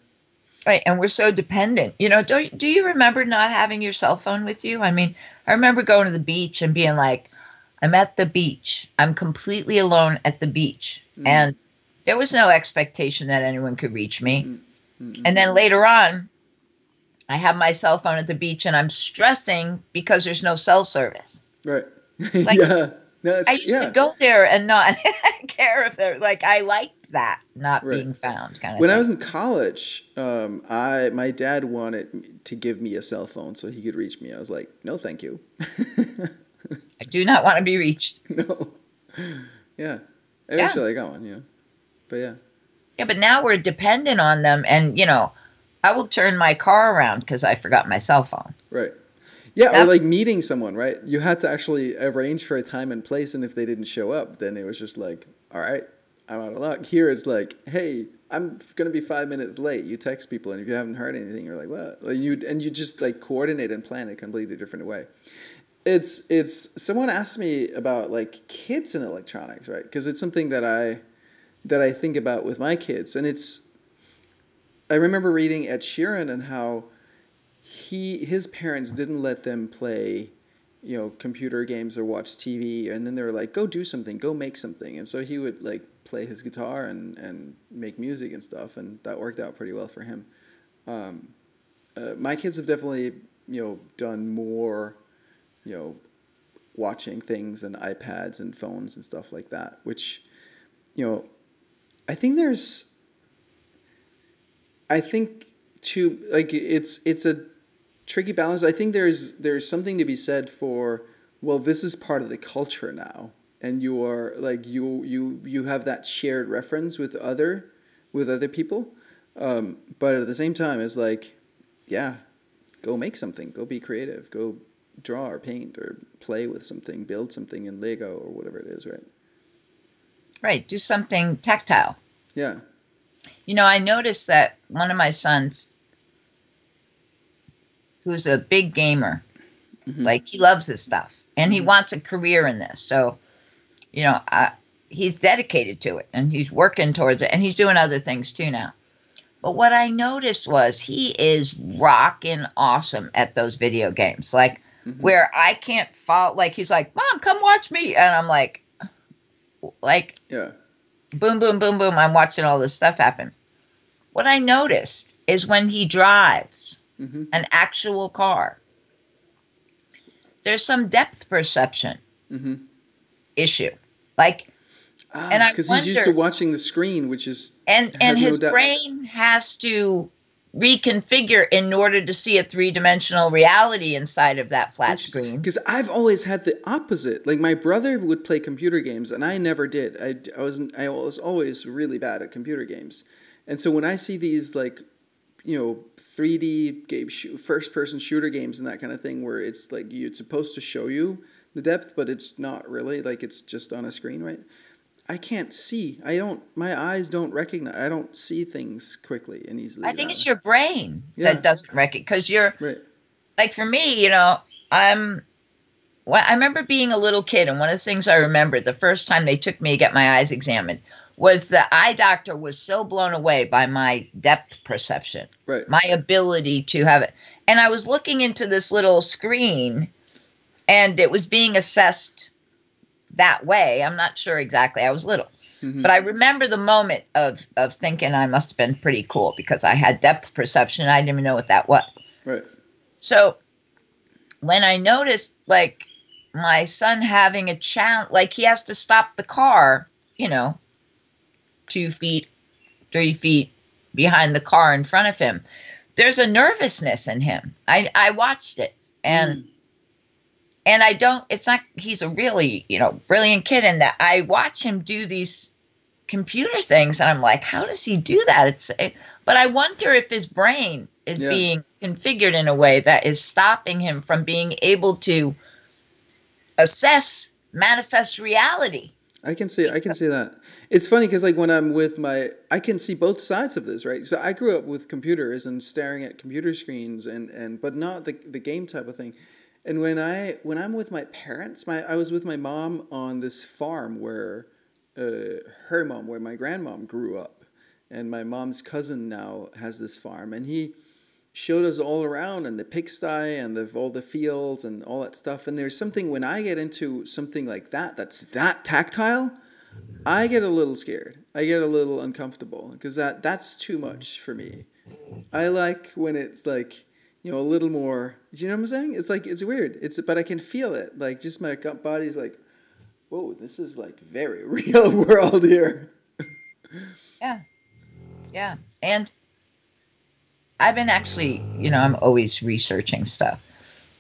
Right, and we're so dependent. Do you remember not having your cell phone with you? I mean, I remember going to the beach and being like, I'm at the beach. I'm completely alone at the beach. Mm. And there was no expectation that anyone could reach me. Mm-hmm. And then later on, I have my cell phone at the beach, and I'm stressing because there's no cell service. Right. Like, yeah. No, I used to go there and not care if they're like, I liked that not Right. being found kind of When I thing. was in college, my dad wanted to give me a cell phone so he could reach me. I was like, no, thank you. I do not want to be reached. No. Yeah. Yeah. Eventually I got one, But yeah. Yeah, but now we're dependent on them. And, I will turn my car around because I forgot my cell phone. Right. Yeah, or That, like meeting someone, right? You had to actually arrange for a time and place, and if they didn't show up, then it was just like, all right, I'm out of luck. Here it's like, hey, I'm gonna be 5 minutes late. You text people, and if you haven't heard anything, you're like, what? Like you just like coordinate and plan a completely different way. It's someone asked me about like kids and electronics, right? Because it's something that I think about with my kids, and I remember reading Ed Sheeran and how his parents didn't let them play, computer games or watch TV, and then they were like, go do something, go make something, and so he would like play his guitar and make music and stuff, and that worked out pretty well for him. My kids have definitely done more, you know watching things and iPads and phones and stuff like that, which you know I think there's I think too, like it's a tricky balance. I think there's something to be said for, well, this is part of the culture now, and you are like you have that shared reference with other people, but at the same time it's like, yeah, go make something, go be creative, go draw or paint or play with something, build something in Lego or whatever it is, right? right. Do something tactile. Yeah. I noticed that one of my sons, who's a big gamer, like he loves this stuff and he wants a career in this. So, he's dedicated to it and he's working towards it and he's doing other things too now. But what I noticed was he is rocking awesome at those video games. Like where I can't follow, like he's like, Mom, come watch me. And I'm like, Yeah. boom, boom, boom, boom. I'm watching all this stuff happen. What I noticed is when he drives an actual car, there's some depth perception issue. Like, and I because wonder, he's used to watching the screen, which is and has no his depth. brain has to reconfigure in order to see a three-dimensional reality inside of that flat screen. Because I've always had the opposite. Like my brother would play computer games, and I never did. I was always really bad at computer games, and so when I see these like, 3D game first-person shooter games and that kind of thing, where it's like it's supposed to show you the depth, but it's not really, like it's just on a screen, right? I can't see. My eyes don't recognize. I don't see things quickly and easily. I think it's your brain Yeah. that doesn't recognize, because you're Right. like, for me, I remember being a little kid, and one of the things I remember the first time they took me to get my eyes examined was the eye doctor was so blown away by my depth perception, Right. my ability to have it. And I was looking into this little screen, and it was being assessed that way. I'm not sure exactly. I was little. But I remember the moment of thinking I must have been pretty cool because I had depth perception. I didn't even know what that was. Right. So when I noticed, like, my son having a challenge, like he has to stop the car, 2 feet, 3 feet behind the car in front of him, there's a nervousness in him. I watched it, and I don't, it's not, he's a really, brilliant kid in that I watch him do these computer things and I'm like, how does he do that? But I wonder if his brain is being configured in a way that is stopping him from being able to assess manifest reality. I can see that. It's funny because like when I'm with I can see both sides of this, right? So I grew up with computers and staring at computer screens and but not the game type of thing. And when I'm with my parents, I was with my mom on this farm where her mom, where my grandmom grew up, and my mom's cousin now has this farm, and he showed us all around and the pigsty and all the fields and all that stuff. And there's something when I get into something like that that's that tactile, I get a little scared. I get a little uncomfortable because that's too much for me. I like when it's like, a little more. You know what I'm saying? It's like it's weird. But I can feel it. Like just my gut body's like, whoa, this is like very real world here. Yeah. Yeah. And I've been actually, I'm always researching stuff.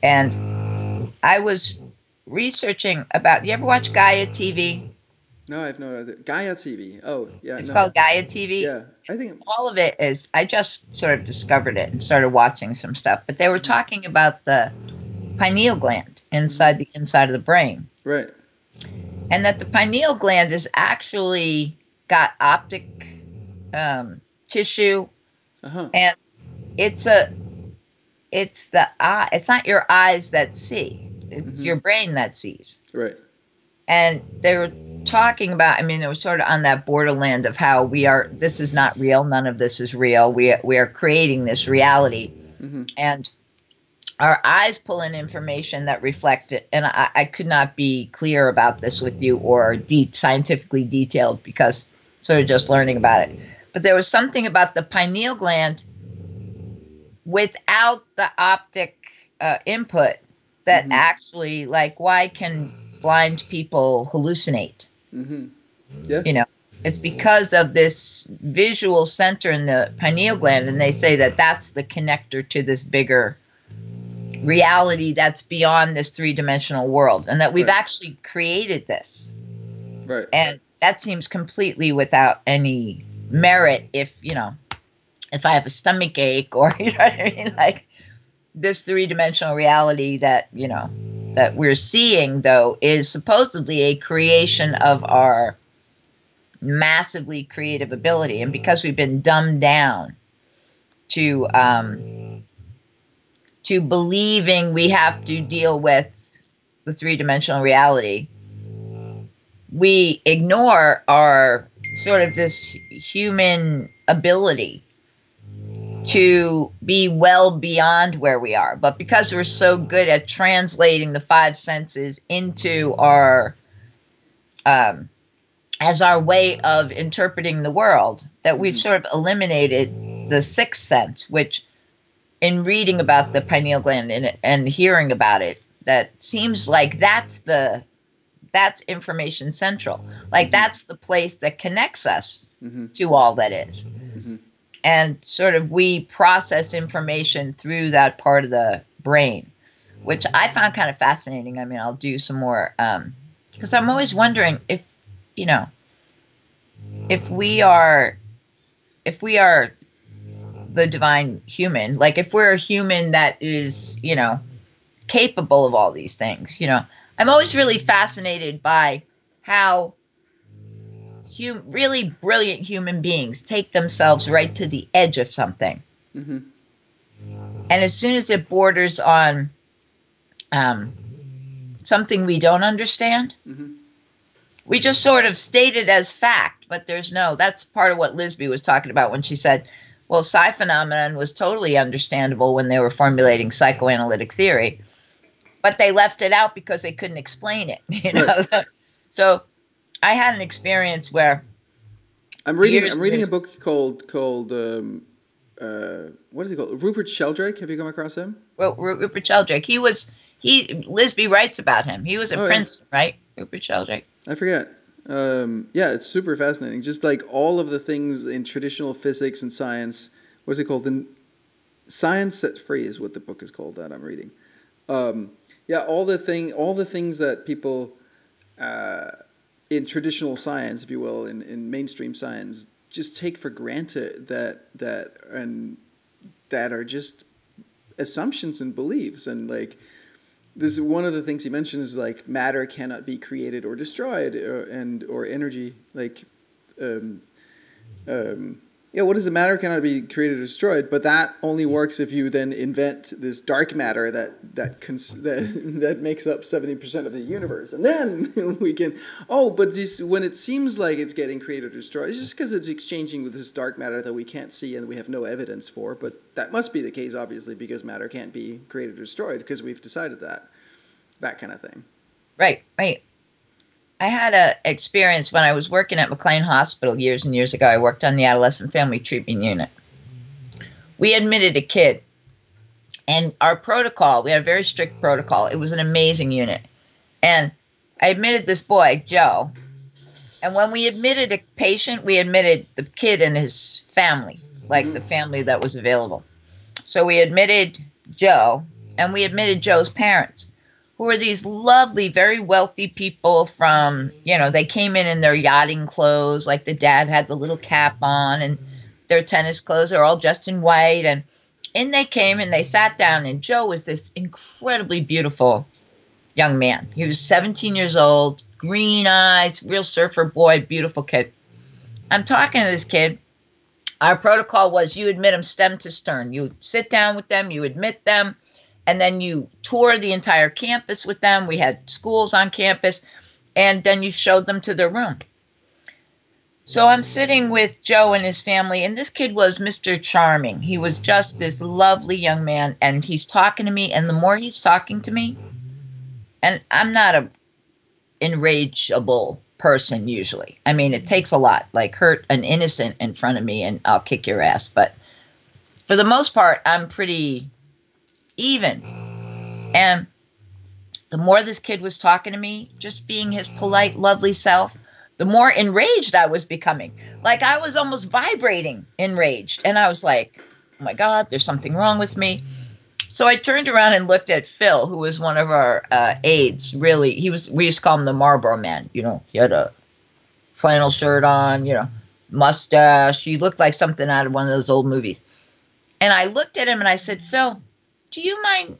And I was researching about, you ever watch Gaia TV? No, I've no idea. Gaia TV. Oh, yeah, It's no. called Gaia TV. Yeah, I think All it's of it is, I just sort of discovered it and started watching some stuff, but they were talking about the pineal gland inside the inside of the brain, right. and that the pineal gland is actually got optic tissue, Uh-huh. and it's a it's the eye. It's not your eyes that see; it's your brain that sees. Right. And they were talking about, I mean, it was sort of on that borderland of how this is not real. None of this is real. We are creating this reality. And our eyes pull in information that reflect it. And I could not be clear about this with you or scientifically detailed because sort of just learning about it. But there was something about the pineal gland without the optic input that actually, like, why can blind people hallucinate? Yeah. It's because of this visual center in the pineal gland, and they say that that's the connector to this bigger reality that's beyond this three-dimensional world, and that we've actually created this. Right. And that seems completely without any merit if I have a stomach ache or, you know what I mean? Like, this three-dimensional reality that we're seeing, though, is supposedly a creation of our massively creative ability. And because we've been dumbed down to believing we have to deal with the three-dimensional reality, we ignore our sort of this human ability to be well beyond where we are. But because we're so good at translating the five senses into our as our way of interpreting the world, that we've sort of eliminated the sixth sense, which, in reading about the pineal gland and hearing about it, that seems like that's information central. Like, that's the place that connects us to all that is. And sort of we process information through that part of the brain, which I found kind of fascinating. I mean, I'll do some more, because I'm always wondering if we are the divine human, like if we're a human that is, capable of all these things. I'm always really fascinated by how really brilliant human beings take themselves right to the edge of something. And as soon as it borders on something we don't understand, we just sort of state it as fact, but that's part of what Lisby was talking about when she said, well, psi phenomenon was totally understandable when they were formulating psychoanalytic theory, but they left it out because they couldn't explain it. Right. So I had an experience where I'm reading a book called what is it called? Rupert Sheldrake. Have you come across him? Well, Rupert Sheldrake. Lisby writes about him. He was at Princeton, right? Rupert Sheldrake. I forget. Yeah, it's super fascinating. Just like all of the things in traditional physics and science. What is it called? The Science Set Free is what the book is called that I'm reading. Yeah, all the things that people in traditional science, if you will, in mainstream science, just take for granted that are just assumptions and beliefs. And like, this is one of the things he mentions is like matter cannot be created or destroyed, or energy. Like, what is it? Matter cannot be created or destroyed, but that only works if you then invent this dark matter that makes up 70% of the universe, and then we can. But when it seems like it's getting created or destroyed, it's just because it's exchanging with this dark matter that we can't see and we have no evidence for. But that must be the case, obviously, because matter can't be created or destroyed because we've decided that kind of thing. Right. I had an experience when I was working at McLean Hospital years and years ago. I worked on the adolescent family treatment unit. We admitted a kid, and our protocol, we had a very strict protocol. It was an amazing unit. And I admitted this boy, Joe, And when we admitted a patient, we admitted the kid and his family, like the family that was available. So we admitted Joe, and we admitted Joe's parents, who were these lovely, very wealthy people from, they came in their yachting clothes, like the dad had the little cap on, and their tennis clothes are all dressed in white. And in they came, and they sat down, and Joe was this incredibly beautiful young man. He was 17 years old, green eyes, real surfer boy, beautiful kid. I'm talking to this kid. Our protocol was you admit them stem to stern. You sit down with them, you admit them, and then you tour the entire campus with them. We had schools on campus, and then you showed them to their room. So I'm sitting with Joe and his family, and this kid was Mr. Charming. He was just this lovely young man, and he's talking to me, and the more he's talking to me, and I'm not a enrageable person usually. I mean, it takes a lot. Like, hurt an innocent in front of me and I'll kick your ass. But for the most part, I'm pretty even. And the more this kid was talking to me, just being his polite, lovely self, the more enraged I was becoming. Like, I was almost vibrating enraged. And I was like, oh my God, there's something wrong with me. So I turned around and looked at Phil, who was one of our aides. Really, we used to call him the Marlboro Man. He had a flannel shirt on, mustache. He looked like something out of one of those old movies. And I looked at him and I said, Phil, do you mind,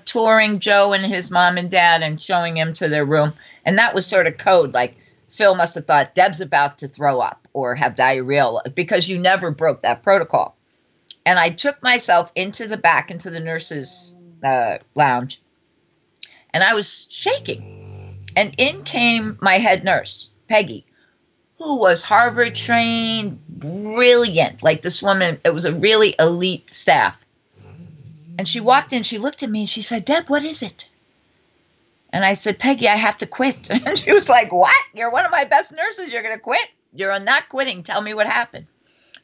touring Joe and his mom and dad and showing him to their room? And that was sort of code. Like, Phil must have thought Deb's about to throw up or have diarrhea, because you never broke that protocol. And I took myself into the nurse's lounge, and I was shaking. And in came my head nurse, Peggy, who was Harvard trained, brilliant. Like, this woman, it was a really elite staff. And she walked in, she looked at me, and she said, Deb, what is it? And I said, Peggy, I have to quit. And she was like, what? You're one of my best nurses. You're going to quit? You're not quitting. Tell me what happened.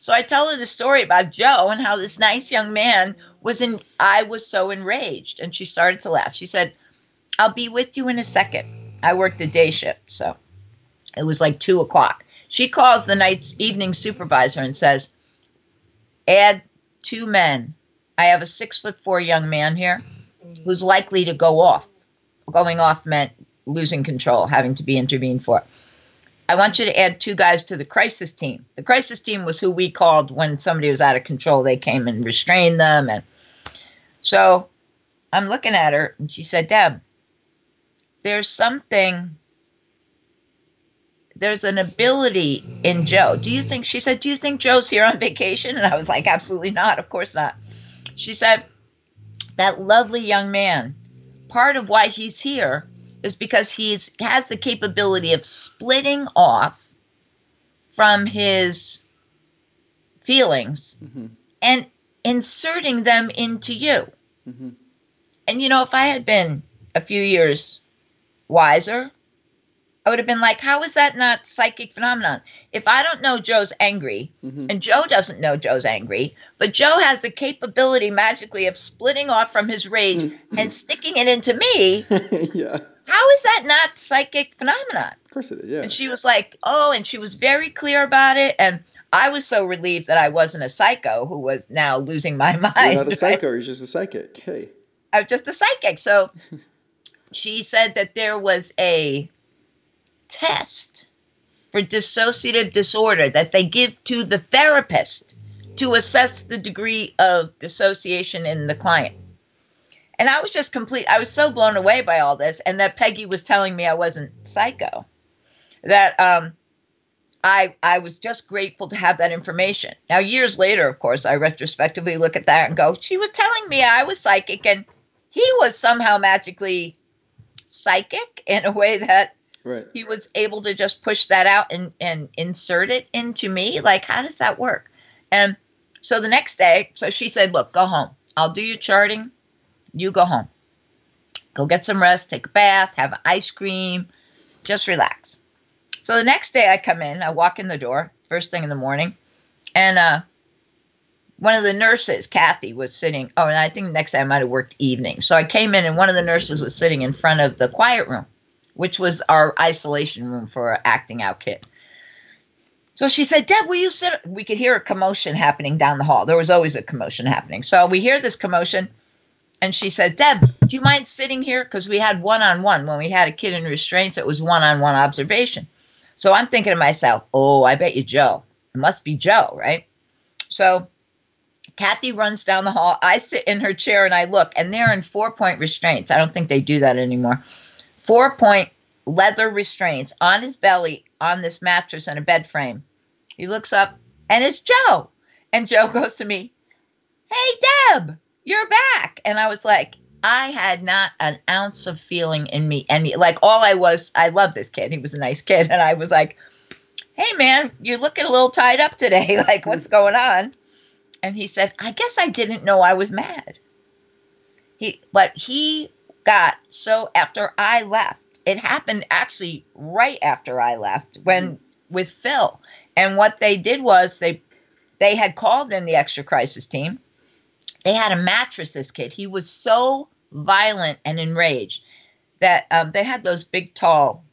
So I tell her the story about Joe and how this nice young man I was so enraged. And she started to laugh. She said, I'll be with you in a second. I worked the day shift, so it was like 2:00. She calls the evening supervisor and says, add 2 men. I have a 6'4" young man here who's likely to go off. Going off meant losing control, having to be intervened for. I want you to add 2 guys to the crisis team. The crisis team was who we called when somebody was out of control. They came and restrained them. And so I'm looking at her, and she said, Deb, there's an ability in Joe. She said, do you think Joe's here on vacation? And I was like, absolutely not. Of course not. She said, that lovely young man, part of why he's here is because he has the capability of splitting off from his feelings and inserting them into you. Mm-hmm. And, if I had been a few years wiser, I would have been like, how is that not psychic phenomenon? If I don't know Joe's angry, and Joe doesn't know Joe's angry, but Joe has the capability magically of splitting off from his rage and sticking it into me, yeah. How is that not psychic phenomenon? Of course it is, yeah. And she was like, oh, and she was very clear about it. And I was so relieved that I wasn't a psycho who was now losing my mind. You're not a psycho, you're just a psychic. Hey. I was just a psychic. So she said that there was a test for dissociative disorder that they give to the therapist to assess the degree of dissociation in the client. And I was just I was so blown away by all this, and that Peggy was telling me I wasn't psycho, that I was just grateful to have that information. Now, years later, of course, I retrospectively look at that and go, she was telling me I was psychic, and he was somehow magically psychic in a way that he was able to just push that out and insert it into me. Like, how does that work? And so the next day, so she said, look, go home. I'll do your charting. You go home. Go get some rest, take a bath, have ice cream, just relax. So the next day I come in, I walk in the door, first thing in the morning, and one of the nurses, Kathy, was sitting, and I think the next day I might have worked evening. So I came in, and one of the nurses was sitting in front of the quiet room which was our isolation room for our acting out kid. So she said, Deb, will you sit? We could hear a commotion happening down the hall. There was always a commotion happening. So we hear this commotion, and she says, Deb, do you mind sitting here? Because we had one-on-one. When we had a kid in restraints, it was one-on-one observation. So I'm thinking to myself, oh, I bet you Joe. It must be Joe, right? So Kathy runs down the hall. I sit in her chair, and I look, and they're in 4-point restraints. I don't think they do that anymore. 4-point leather restraints on his belly on this mattress and a bed frame. He looks up, and it's Joe. And Joe goes to me, hey, Deb, you're back. And I was like, I had not an ounce of feeling in me. And like I loved this kid. He was a nice kid. And I was like, hey, man, you're looking a little tied up today. Like, what's going on? And he said, I guess I didn't know I was mad. But he got so after I left. It happened actually right after I left with Phil. And what they did was they had called in the extra crisis team. They had a mattress, this kid. He was so violent and enraged that they had those big, tall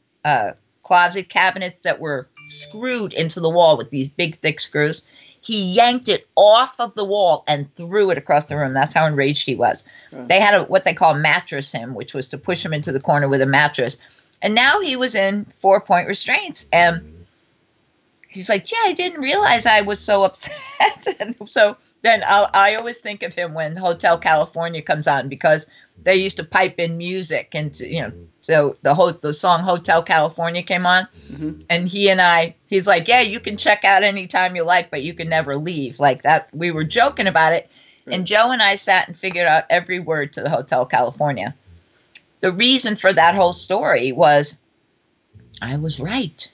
closet cabinets that were screwed into the wall with these big, thick screws. He yanked it off of the wall and threw it across the room. That's how enraged he was. Oh. They had what they call mattress him, which was to push him into the corner with a mattress. And now he was in 4-point restraints. And he's like, yeah, I didn't realize I was so upset. And so then I always think of him when Hotel California comes on, because they used to pipe in music, and so the song Hotel California came on, and he's like, yeah, you can check out anytime you like, but you can never leave. Like that, we were joking about it, right. And Joe and I sat and figured out every word to the Hotel California. The reason for that whole story was I was right.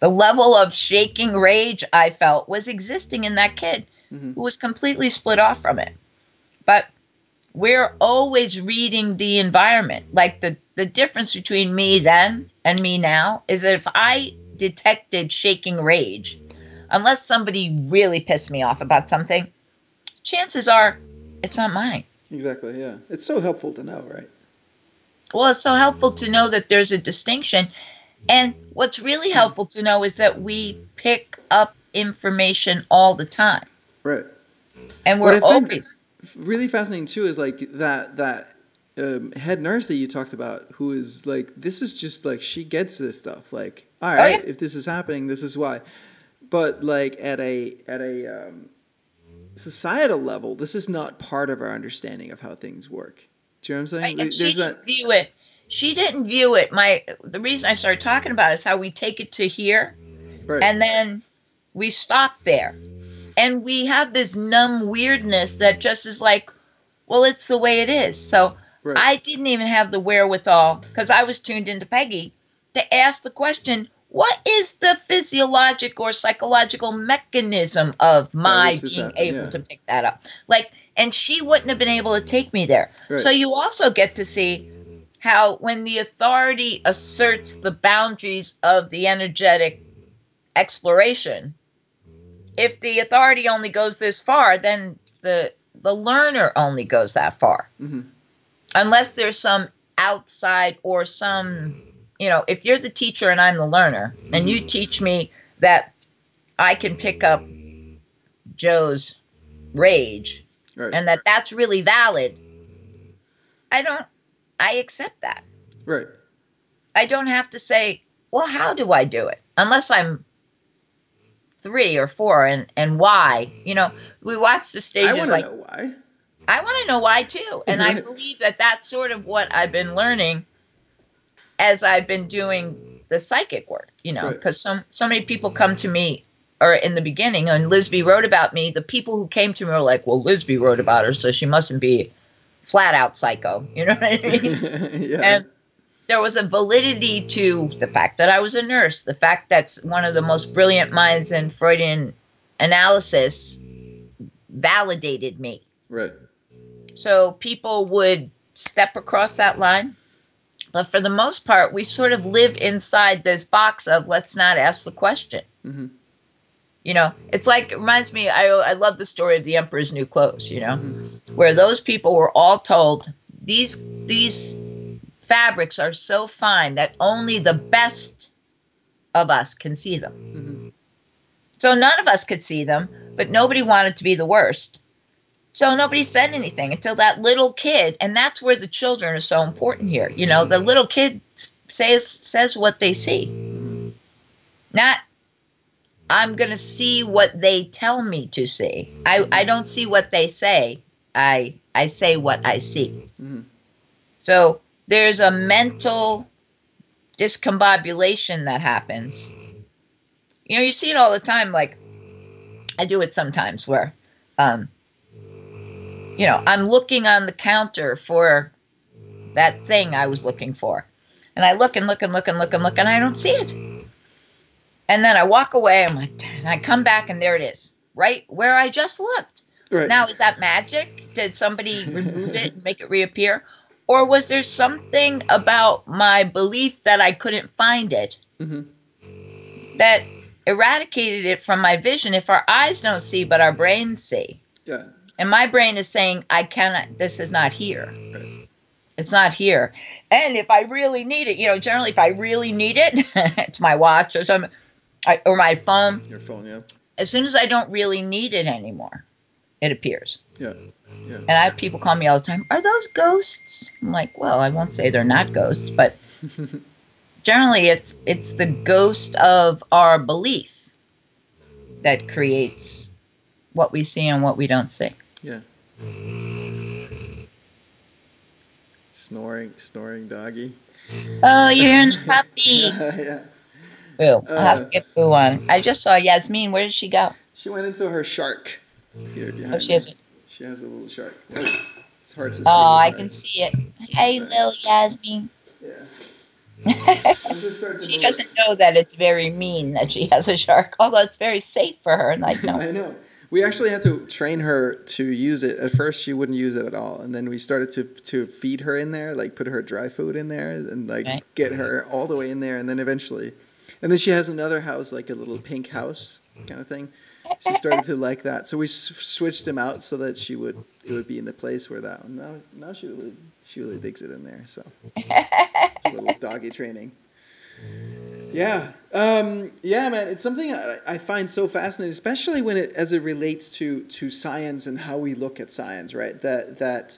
The level of shaking rage I felt was existing in that kid who was completely split off from it. But we're always reading the environment. Like the difference between me then and me now is that if I detected shaking rage, unless somebody really pissed me off about something, chances are it's not mine. Exactly, yeah. It's so helpful to know, right? Well, it's so helpful to know that there's a distinction. And what's really helpful to know is that we pick up information all the time. Right. And we're always... really fascinating too is like that head nurse that you talked about, who is like, this is just like, she gets this stuff, like, all right, if this is happening, this is why. But like at a societal level, this is not part of our understanding of how things work. Do you know what I'm saying? Right. And she didn't view it. The reason I started talking about it is how we take it to here, right. And then we stop there. And we have this numb weirdness that just is like, well, it's the way it is. So right. I didn't even have the wherewithal, because I was tuned into Peggy, to ask the question, what is the physiologic or psychological mechanism of my being able to pick that up? Like, and she wouldn't have been able to take me there. Right. So you also get to see how when the authority asserts the boundaries of the energetic exploration, if the authority only goes this far, then the learner only goes that far. Unless there's some outside or some, if you're the teacher and I'm the learner, and you teach me that I can pick up Joe's rage, right. And that's really valid, I accept that. Right. I don't have to say, well, how do I do it? Unless I'm 3 or 4 and why. We watch the stages. I want to know why. I want to know why too. And I believe that that's sort of what I've been learning as I've been doing the psychic work, because right. so many people come to me, or in the beginning, and Lisby wrote about me, the people who came to me were like, well, Lisby wrote about her, so she mustn't be flat out psycho. You know what I mean? Yeah. And there was a validity to the fact that I was a nurse, the fact that one of the most brilliant minds in Freudian analysis validated me. Right. So people would step across that line. But for the most part, we sort of live inside this box of let's not ask the question. It's like, it reminds me, I love the story of the Emperor's New Clothes, where those people were all told, these fabrics are so fine that only the best of us can see them. Mm-hmm. So none of us could see them, but nobody wanted to be the worst. So nobody said anything until that little kid, and that's where the children are so important here. You know, the little kid says what they see. Not, I'm going to see what they tell me to see. I don't see what they say. I say what I see. Mm-hmm. So there's a mental discombobulation that happens. You know, you see it all the time. Like, I do it sometimes where, you know, I'm looking on the counter for that thing I was looking for. And I look and look and look and look and look, and I don't see it. And then I walk away, I'm like, and I come back, and there it is, right where I just looked. Right. Now, is that magic? Did somebody remove it and make it reappear? Or was there something about my belief that I couldn't find it that eradicated it from my vision? If our eyes don't see, but our brains see. Yeah. And my brain is saying, I cannot, this is not here. Right. It's not here. And if I really need it, you know, generally if I really need it, it's my watch or something, or my phone. Your phone, yeah. As soon as I don't really need it anymore, it appears. Yeah. Yeah. And I have people call me all the time, are those ghosts? I'm like, well, I won't say they're not ghosts, but generally it's the ghost of our belief that creates what we see and what we don't see. Yeah. Snoring doggy. Oh, you're in the puppy. Yeah. Boo. I'll have to get Boo on. I just saw Yasmin. Where did she go? She went into her shark. Here behind she has She has a little shark. Oh, it's hard to see. Oh, I can see it. Hey, little Yasmin. Yeah. She doesn't know that it's very mean that she has a shark, although it's very safe for her. Like, no. I know. We actually had to train her to use it. At first, she wouldn't use it at all, and then we started to feed her in there, like put her dry food in there, and like get her all the way in there, and then eventually, and then she has another house, like a little pink house kind of thing. She started to like that, so we switched him out so that it would be in the place where that one. Now she really digs it in there. So a little doggy training. Yeah. Yeah, man. It's something I find so fascinating, especially as it relates to science and how we look at science, right? That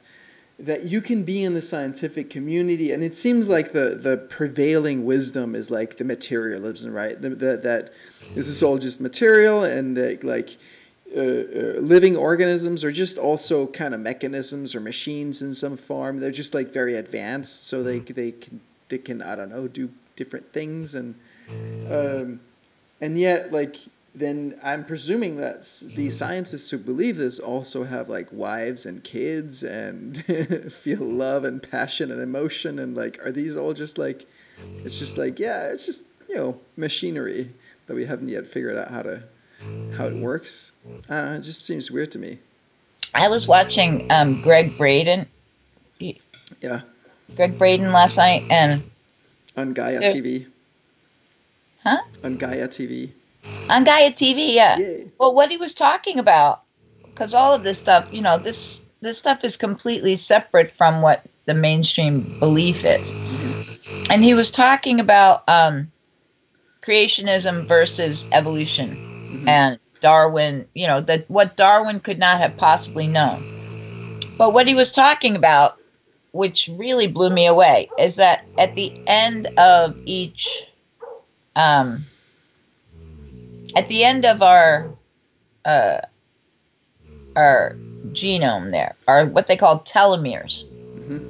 you can be in the scientific community, and it seems like the prevailing wisdom is like the materialism, right? That this is all just material, and living organisms are just also kind of mechanisms or machines in some form. They're just like very advanced, so they can I don't know, do different things, and yet like then I'm presuming that these scientists who believe this also have like wives and kids and feel love and passion and emotion, and like are these all just like it's just like it's just, you know, machinery that we haven't yet figured out how it works. I don't know, it just seems weird to me. I was watching Greg Braden. Yeah. Greg Braden last night, and on Gaia TV. Huh? On Gaia TV. On Gaia TV, yeah. Yay. Well, what he was talking about, because all of this stuff, you know, this stuff is completely separate from what the mainstream belief is. Mm-hmm. And he was talking about creationism versus evolution, mm-hmm. and Darwin, you know, that what Darwin could not have possibly known. But what he was talking about, which really blew me away, is that at the end of each, at the end of our genome there, are what they call telomeres. Mm-hmm.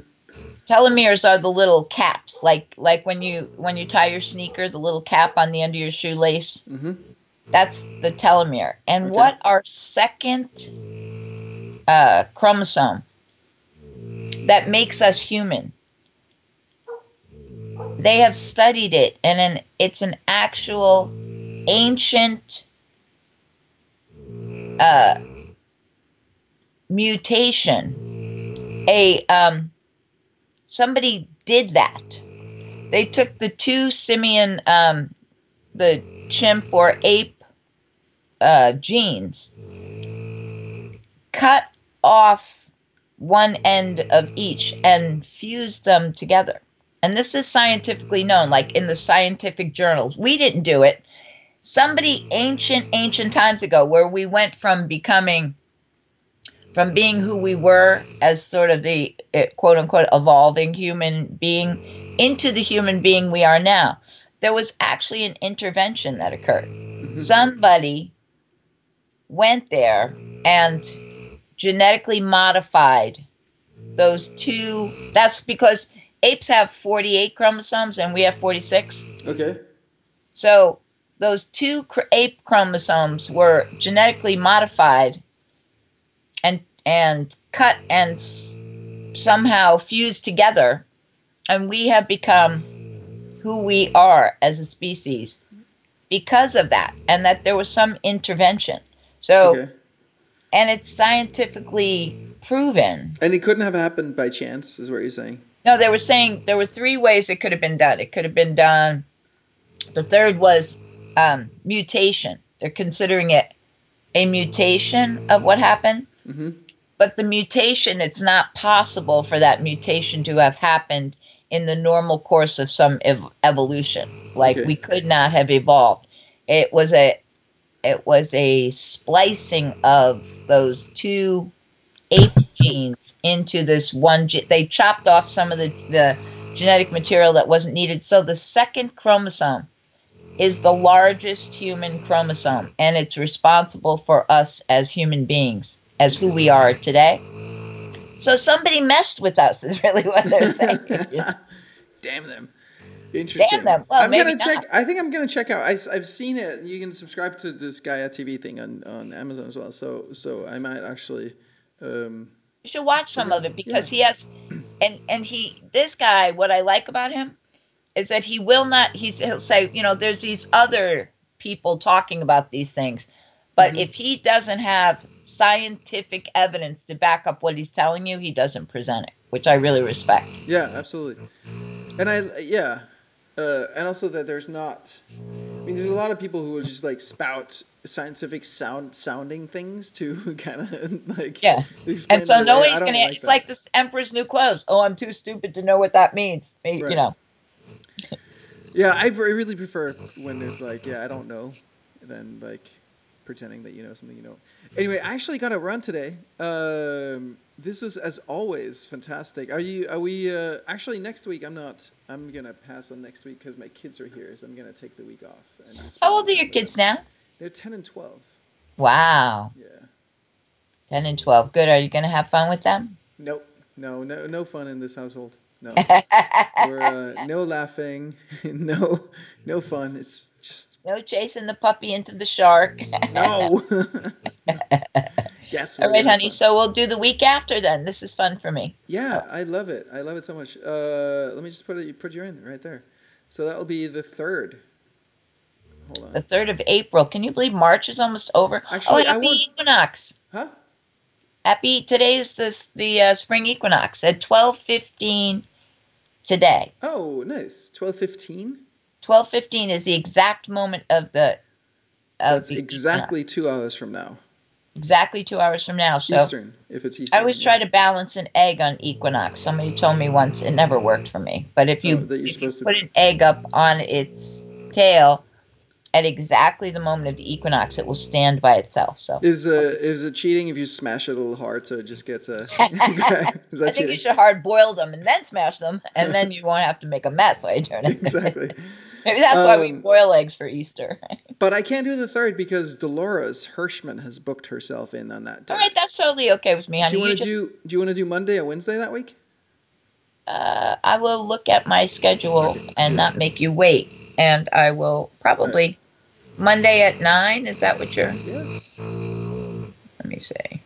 Telomeres are the little caps, like when you tie your sneaker, the little cap on the end of your shoelace. Mm-hmm. That's the telomere. And okay. What our second chromosome that makes us human, they have studied it, and it's an actual ancient mutation. Somebody did that. They took the two simian, the chimp or ape genes, cut off one end of each and fused them together. and this is scientifically known, like in the scientific journals. We didn't do it. Somebody ancient times ago, where we went from being who we were as sort of the quote unquote evolving human being into the human being we are now. There was actually an intervention that occurred. Somebody went there and genetically modified those two. That's because apes have 48 chromosomes and we have 46. Okay. So those two ape chromosomes were genetically modified and cut and somehow fused together, and we have become who we are as a species because of that, and that there was some intervention. So, okay. And it's scientifically proven. And it couldn't have happened by chance, is what you're saying? No, they were saying there were 3 ways it could have been done. It could have been done. The third was mutation. They're considering it a mutation of what happened. Mm-hmm. But the mutation, it's not possible for that mutation to have happened in the normal course of some evolution. Like we could not have evolved. It was a splicing of those 2 ape genes into this one. They chopped off some of the genetic material that wasn't needed. So the second chromosome is the largest human chromosome, and it's responsible for us as human beings, as who we are today. So somebody messed with us is really what they're saying. Damn them. Interesting. Damn them. Well, I'm maybe gonna check. not. I think I'm gonna check out. I've seen it. You can subscribe to this Gaia TV thing on Amazon as well. So I might actually. You should watch some of it because he has, and this guy. What I like about him is that he will not. He'll say, there's these other people talking about these things, but if he doesn't have scientific evidence to back up what he's telling you, he doesn't present it, which I really respect. Yeah, absolutely. And and also that there's not. I mean, there's a lot of people who will just like spout scientific sounding things to kind of like and so nobody's gonna. It's like this Emperor's New Clothes. Oh, I'm too stupid to know what that means. Right. Yeah, I really prefer when there's like, I don't know, than like pretending that you know something you don't. Anyway, I actually got a run today. This was, as always, fantastic. Are we actually next week? I'm not. I'm gonna pass on next week because my kids are here, so I'm gonna take the week off. And how old are your kids now? They're 10 and 12. Wow. Yeah. 10 and 12. Good. Are you gonna have fun with them? Nope. No fun in this household. No. We're no laughing, no fun. It's just no chasing the puppy into the shark. No. Yes. All right, honey. So we'll do the week after then. This is fun for me. Yeah, I love it. I love it so much. Let me just put you in right there. So that will be the 3rd. Hold on. The 3rd of April. Can you believe March is almost over? Actually, happy equinox. Huh? Today is the spring equinox at 12:15 today. Oh, nice. 12:15? 12:15 is the exact moment of the. That's exactly 2 hours from now. Exactly 2 hours from now. So Eastern, if it's Eastern. I always try to balance an egg on equinox. Somebody told me once it never worked for me. But if you put an egg up on its tail at exactly the moment of the equinox, it will stand by itself. So is it cheating if you smash it a little hard so it just gets a? Is that I think you should hard boil them and then smash them, and then you won't have to make a mess while you turn it. Exactly. Maybe that's why we boil eggs for Easter. But I can't do the 3rd because Dolores Hirschman has booked herself in on that day. All right, that's totally okay with me, honey. Do you want to do Monday or Wednesday that week? I will look at my schedule and not make you wait, and I will probably Monday at 9. Is that what you're? Yeah. Let me see.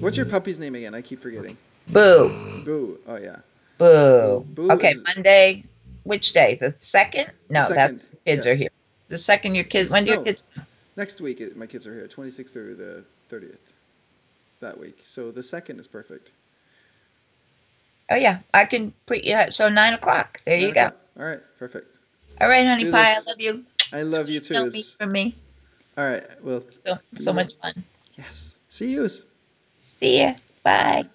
What's your puppy's name again? I keep forgetting. Boo. Boo. Oh yeah. Boo. Boo okay, Monday. Which day? The 2nd? No, that's kids are here. The 2nd, your kids. When do your kids? Next week, my kids are here. 26th through the 30th. That week. So the 2nd is perfect. Oh yeah, I can put you. So 9 o'clock. There you go. All right, perfect. All right, honey pie. I love you. I love you too. From me. All right. Well. So much fun. Yes. See you. See ya. Bye.